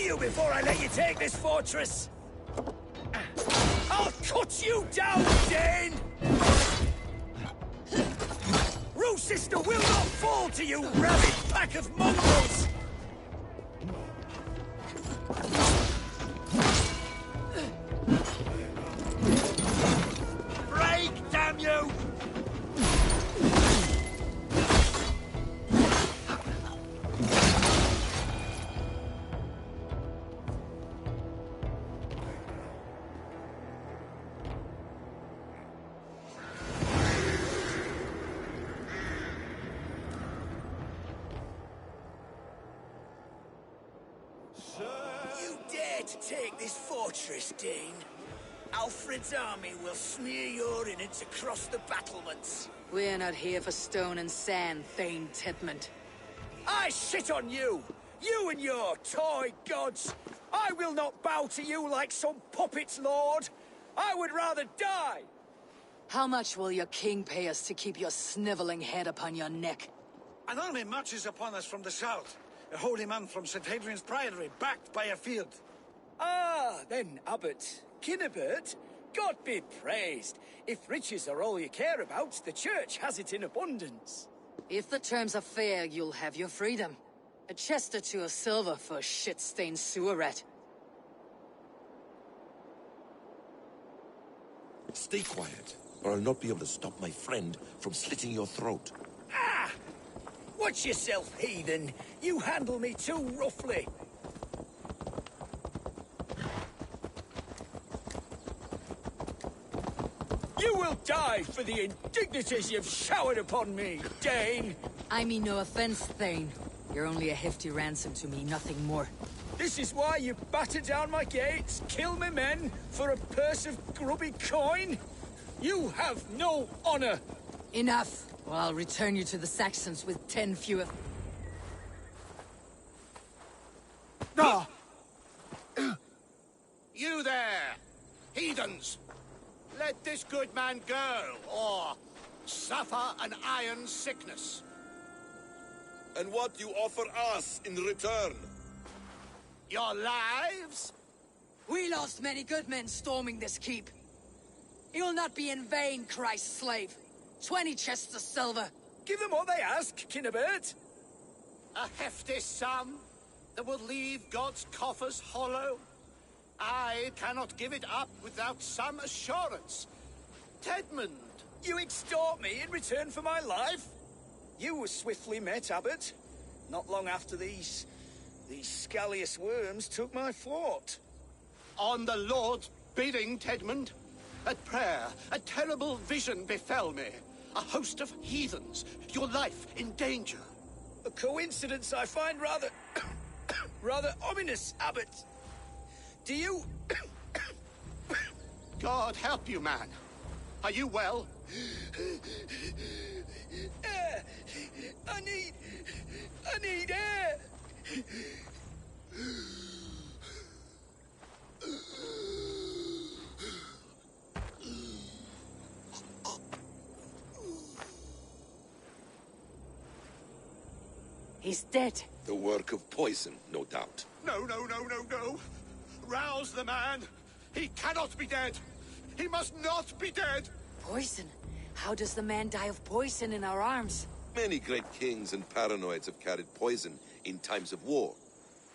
see you before I let you take this fortress! I'll cut you down, Dane! Rue Sister will not fall to you, rabid pack of mongrels! Break, damn you! You dare to take this fortress, Dane? Alfred's army will smear your innards across the battlements. We're not here for stone and sand, Thane Tedmund. I shit on you! You and your toy gods! I will not bow to you like some puppet's lord! I would rather die! How much will your king pay us to keep your sniveling head upon your neck? An army marches upon us from the south. A holy man from St. Hadrian's Priory, backed by a field. Ah, then, Abbot, Kinnebert, God be praised. If riches are all you care about, the church has it in abundance. If the terms are fair, you'll have your freedom. A chest or two of silver for a shit-stained sewer rat. Stay quiet, or I'll not be able to stop my friend from slitting your throat. Ah! Watch yourself, heathen. You handle me too roughly. You will die for the indignities you've showered upon me, Dane! I mean no offense, Thane. You're only a hefty ransom to me, nothing more. This is why you batter down my gates, kill my men, for a purse of grubby coin? You have no honor! Enough, or I'll return you to the Saxons with 10 fewer... No! You there! Heathens! Let this good man go, or suffer an iron sickness. And what you offer us in return? Your lives? We lost many good men storming this keep. It will not be in vain, Christ's slave. 20 chests of silver. Give them what they ask, Kinnebert. A hefty sum that will leave God's coffers hollow. I cannot give it up without some assurance. Tedmund! You extort me in return for my life? You were swiftly met, Abbot. Not long after these scallious worms took my fort. On the Lord's bidding, Tedmund. At prayer, a terrible vision befell me. A host of heathens, your life in danger. A coincidence I find rather... rather ominous, Abbot. Do you... God help you, man. Are you well? Air! I need air! He's dead. The work of poison, no doubt. No. Rouse the man. He cannot be dead. He must not be dead. Poison? How does the man die of poison in our arms? Many great kings and paranoids have carried poison in times of war,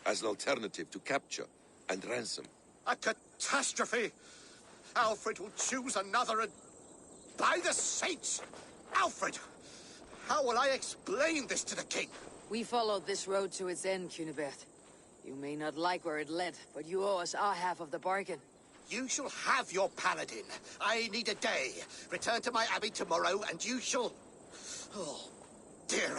as an alternative to capture and ransom. A catastrophe! Alfred will choose another and... By the saints! Alfred! How will I explain this to the king? We followed this road to its end, Cunibert. You may not like where it led, but you owe us our half of the bargain. You shall have your paladin. I need a day. Return to my abbey tomorrow, and you shall... Oh dear.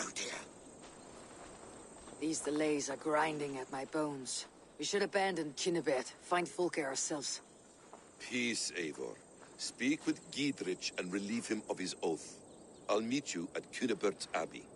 These delays are grinding at my bones. We should abandon Cunibert, find Fulke ourselves. Peace, Eivor. Speak with Giedrich and relieve him of his oath. I'll meet you at Cunibert's Abbey.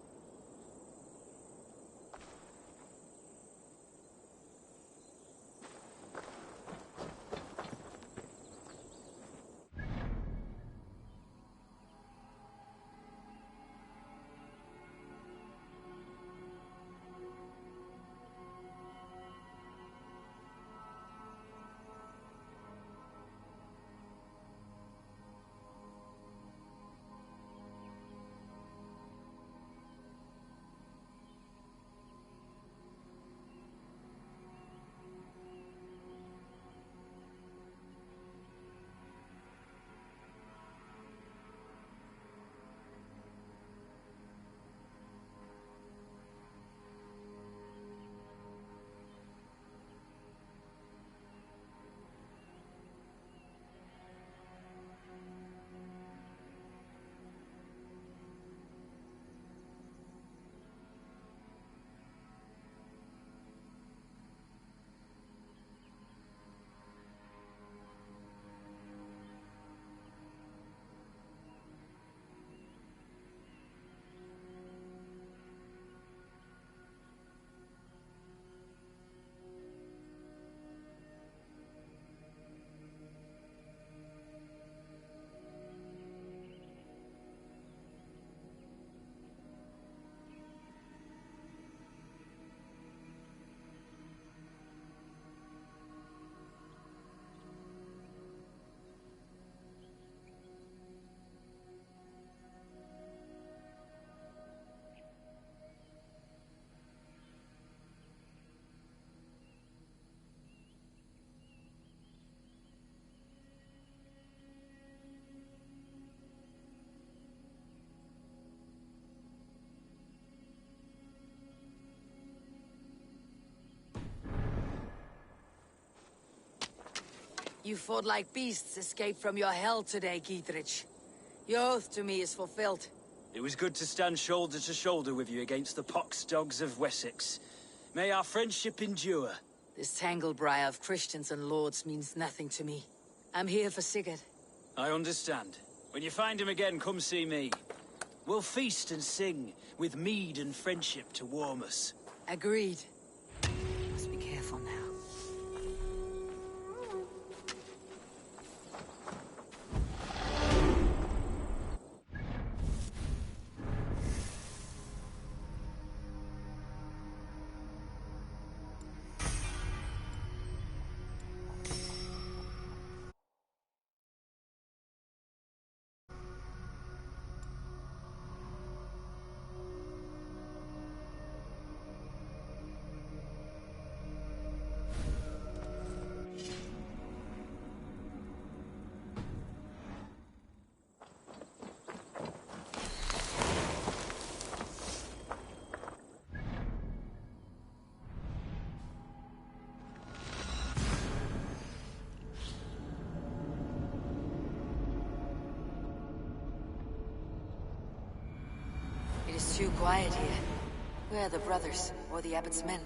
You fought like beasts escaped from your hell today, Gietrich. Your oath to me is fulfilled. It was good to stand shoulder to shoulder with you against the pox dogs of Wessex. May our friendship endure. This tanglebriar of Christians and lords means nothing to me. I'm here for Sigurd. I understand. When you find him again, come see me. We'll feast and sing, with mead and friendship to warm us. Agreed. Must be careful now. It is too quiet here. Where are the brothers, or the abbot's men?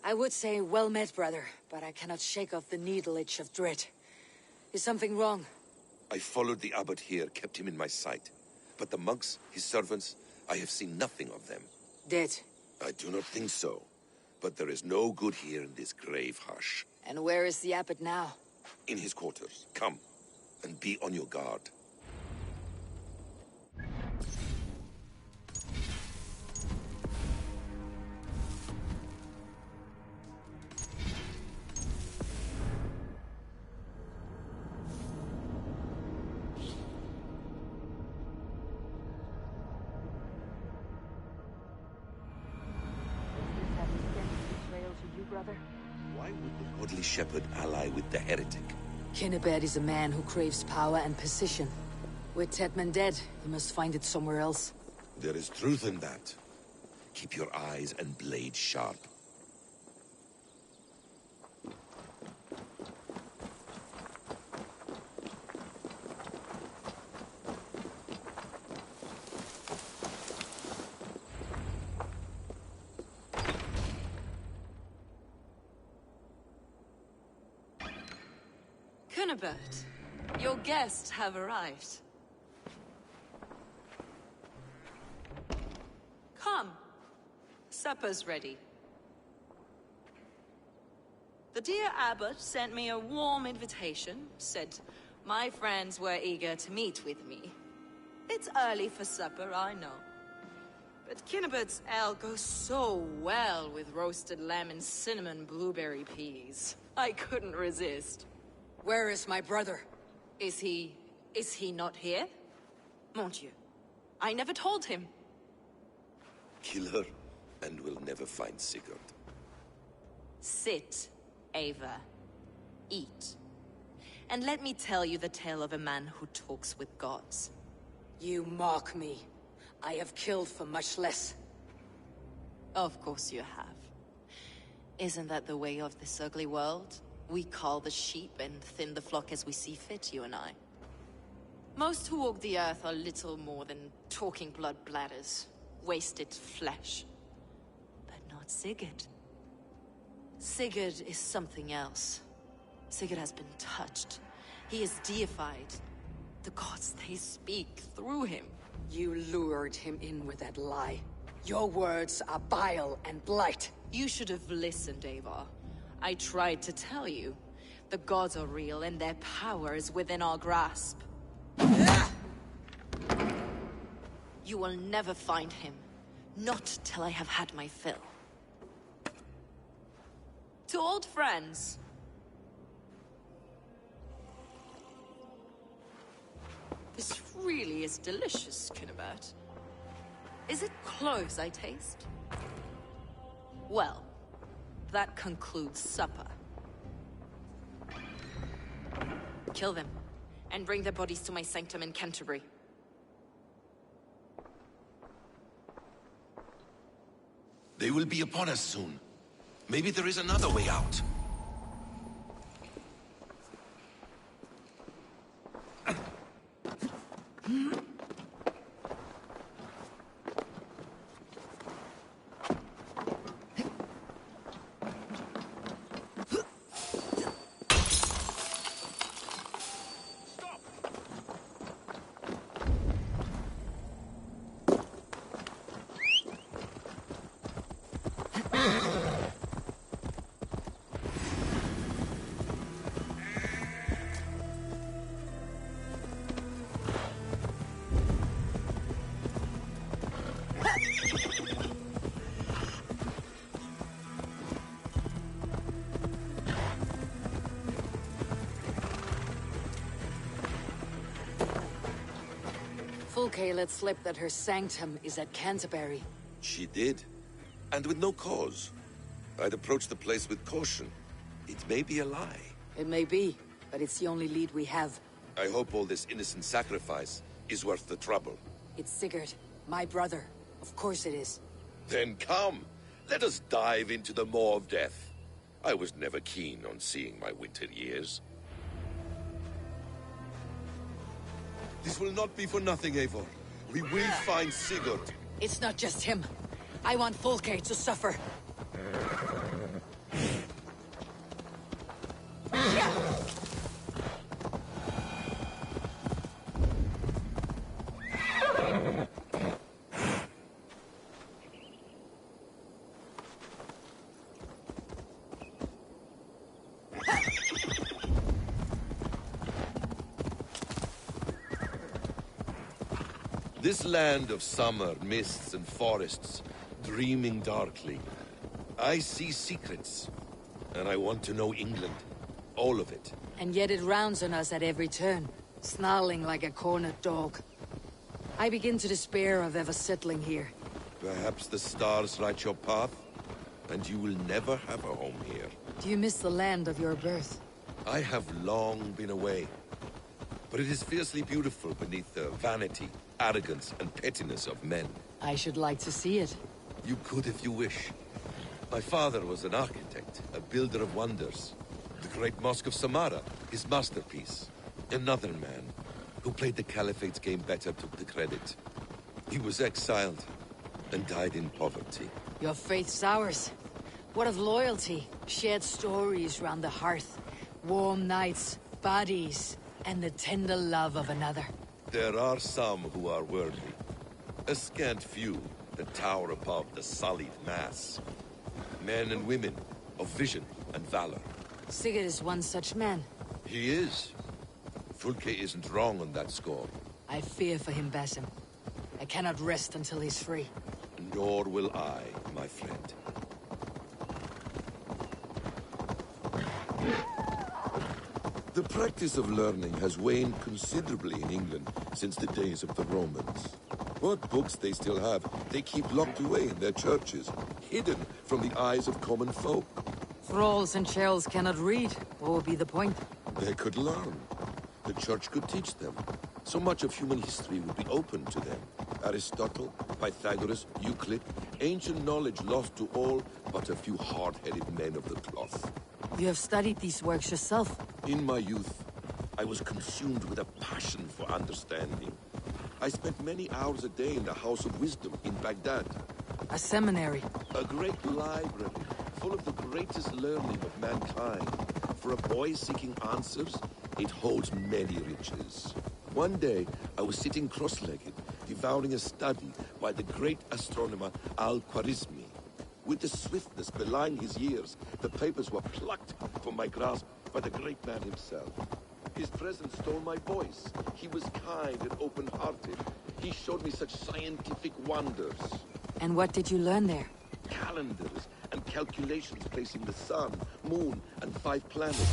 I would say well met, brother, but I cannot shake off the needle itch of dread. Is something wrong? I followed the abbot here, kept him in my sight. But the monks, his servants, I have seen nothing of them. Dead? I do not think so. But there is no good here in this grave hush. And where is the abbot now? In his quarters. Come, and be on your guard. Why would the godly shepherd ally with the heretic? Kinnebed is a man who craves power and position. With Tedman dead, he must find it somewhere else. There is truth in that. Keep your eyes and blade sharp. Cunibert, your guests have arrived. Come. Supper's ready. The dear abbot sent me a warm invitation, said my friends were eager to meet with me. It's early for supper, I know. But Kinnibert's ale goes so well with roasted lamb and cinnamon blueberry peas. I couldn't resist. Where is my brother? Is he not here? Mon Dieu. I never told him. Kill her, and we'll never find Sigurd. Sit, Ava. Eat. And let me tell you the tale of a man who talks with gods. You mock me. I have killed for much less. Of course you have. Isn't that the way of this ugly world? We cull the sheep and thin the flock as we see fit, you and I. Most who walk the earth are little more than talking blood bladders, wasted flesh. But not Sigurd. Sigurd is something else. Sigurd has been touched. He is deified. The gods, they speak through him. You lured him in with that lie. Your words are bile and blight. You should have listened, Ava. I tried to tell you. The gods are real, and their power is within our grasp. You will never find him. Not till I have had my fill. To old friends. This really is delicious, Kinnebert. Is it cloves I taste? Well, that concludes supper. Kill them, and bring their bodies to my sanctum in Canterbury. They will be upon us soon. Maybe there is another way out. Fulke let slip that her sanctum is at Canterbury. She did, and with no cause. I'd approach the place with caution. It may be a lie. It may be, but it's the only lead we have. I hope all this innocent sacrifice is worth the trouble. It's Sigurd, my brother. Of course it is. Then come, let us dive into the maw of death. I was never keen on seeing my winter years. This will not be for nothing, Eivor. We will find Sigurd. It's not just him. I want Fulke to suffer. This land of summer, mists and forests, dreaming darkly. I see secrets, and I want to know England. All of it. And yet it rounds on us at every turn, snarling like a cornered dog. I begin to despair of ever settling here. Perhaps the stars light your path, and you will never have a home here. Do you miss the land of your birth? I have long been away, but it is fiercely beautiful beneath the vanity, arrogance, and pettiness of men. I should like to see it. You could if you wish. My father was an architect, a builder of wonders. The great Mosque of Samarra, his masterpiece. Another man, who played the Caliphate's game better, took the credit. He was exiled, and died in poverty. Your faith sours. What of loyalty? Shared stories round the hearth. Warm nights, bodies, and the tender love of another. There are some who are worthy. A scant few that tower above the sullied mass. Men and women of vision and valor. Sigurd is one such man. He is. Fulke isn't wrong on that score. I fear for him, Basim. I cannot rest until he's free. Nor will I, my friend. The practice of learning has waned considerably in England since the days of the Romans. What books they still have, they keep locked away in their churches, hidden from the eyes of common folk. Thralls and churls cannot read. What would be the point? They could learn. The church could teach them. So much of human history would be open to them. Aristotle, Pythagoras, Euclid, ancient knowledge lost to all but a few hard-headed men of the cloth. You have studied these works yourself? In my youth, I was consumed with a passion for understanding. I spent many hours a day in the House of Wisdom in Baghdad. A seminary? A great library, full of the greatest learning of mankind. For a boy seeking answers, it holds many riches. One day, I was sitting cross-legged, devouring a study by the great astronomer Al-Khwarizmi. With the swiftness belying his years, the papers were plucked from my grasp by the great man himself. His presence stole my voice. He was kind and open-hearted. He showed me such scientific wonders. And what did you learn there? Calendars and calculations placing the sun, moon, and 5 planets.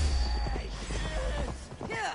Yeah.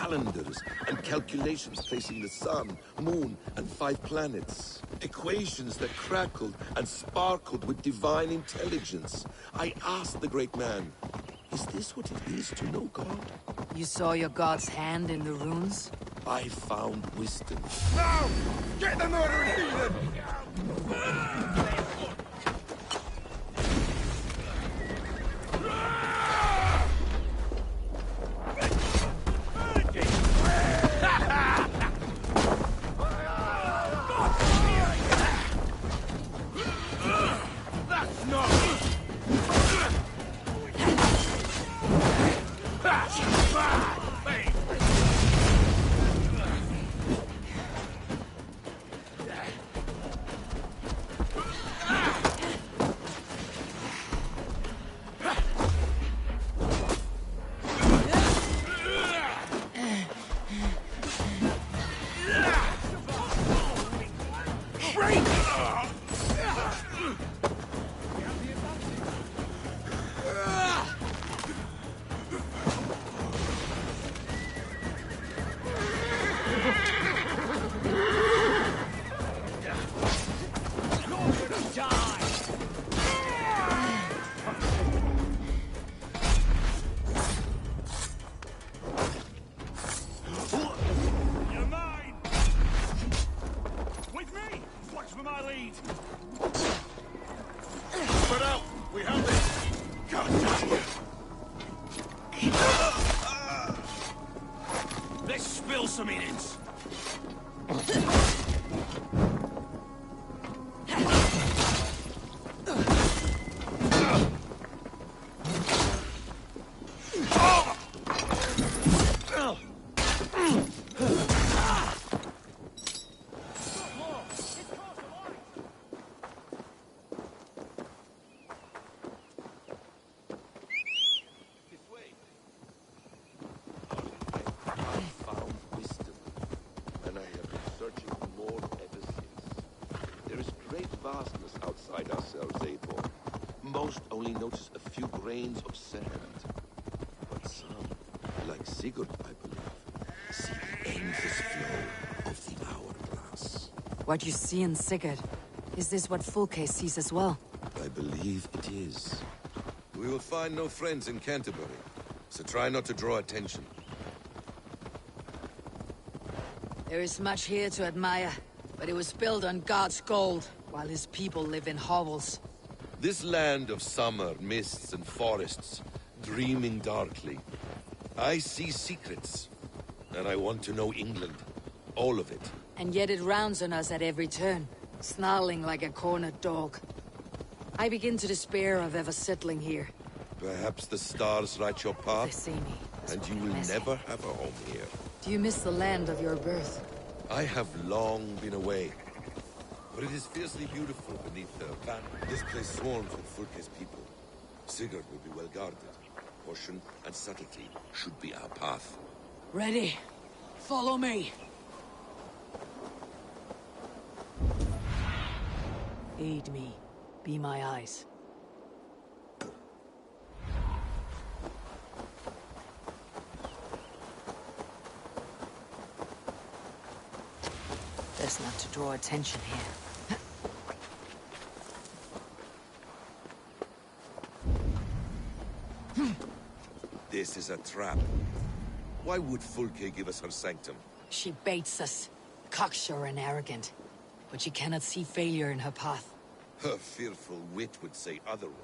calendars and calculations placing the sun, moon, and 5 planets. Equations that crackled and sparkled with divine intelligence. I asked the great man, is this what it is to know God? You saw your god's hand in the runes? I found wisdom. Now! Get the murdering heathen! Outside ourselves, Eivor. Most only notice a few grains of sand. But some, like Sigurd, I believe, see the endless flow of the hourglass. What you see in Sigurd, is this what Fulke sees as well? I believe it is. We will find no friends in Canterbury, so try not to draw attention. There is much here to admire, but it was built on God's gold, while his people live in hovels. This land of summer, mists and forests, dreaming darkly. I see secrets, and I want to know England. All of it. And yet it rounds on us at every turn, snarling like a cornered dog. I begin to despair of ever settling here. Perhaps the stars write your path, They see me, and you will never have a home here. Do you miss the land of your birth? I have long been away. But it is fiercely beautiful beneath the banner. This place swarms with Fulke's people. Sigurd will be well guarded. Caution and subtlety should be our path. Ready. Follow me. Aid me. Be my eyes. Best not to draw attention here. This is a trap. Why would Fulke give us her sanctum? She baits us. Cocksure and arrogant. But she cannot see failure in her path. Her fearful wit would say otherwise.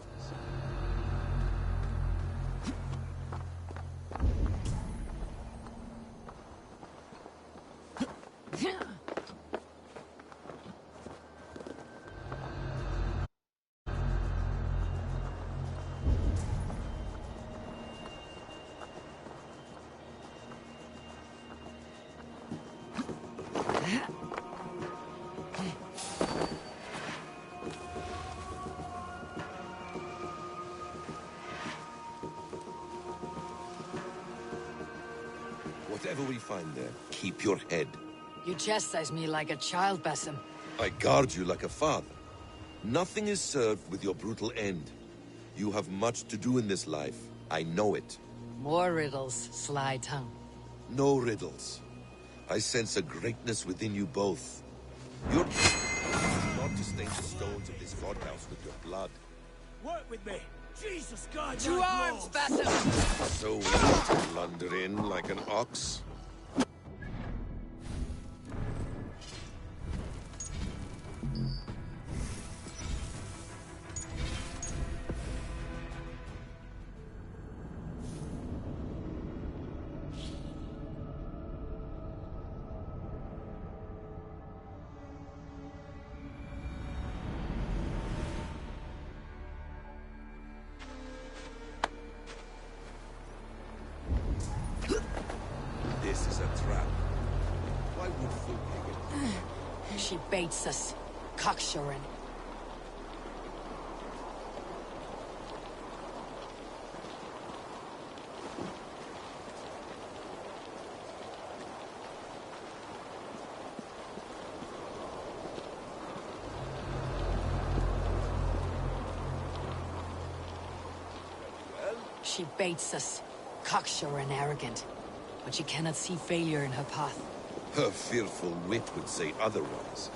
Whatever we find there, keep your head. You chastise me like a child, Basim. I guard you like a father. Nothing is served with your brutal end. You have much to do in this life. I know it. More riddles, sly tongue. No riddles. I sense a greatness within you both. You're not to stain the stones of this godhouse with your blood. Work with me. Jesus God, To arms, Basim! So easy to blunder in like an ox. This is a trap. Why would folk take it? She baits us. Cocksurin. She baits us. Cocksure and arrogant. But she cannot see failure in her path. Her fearful wit would say otherwise.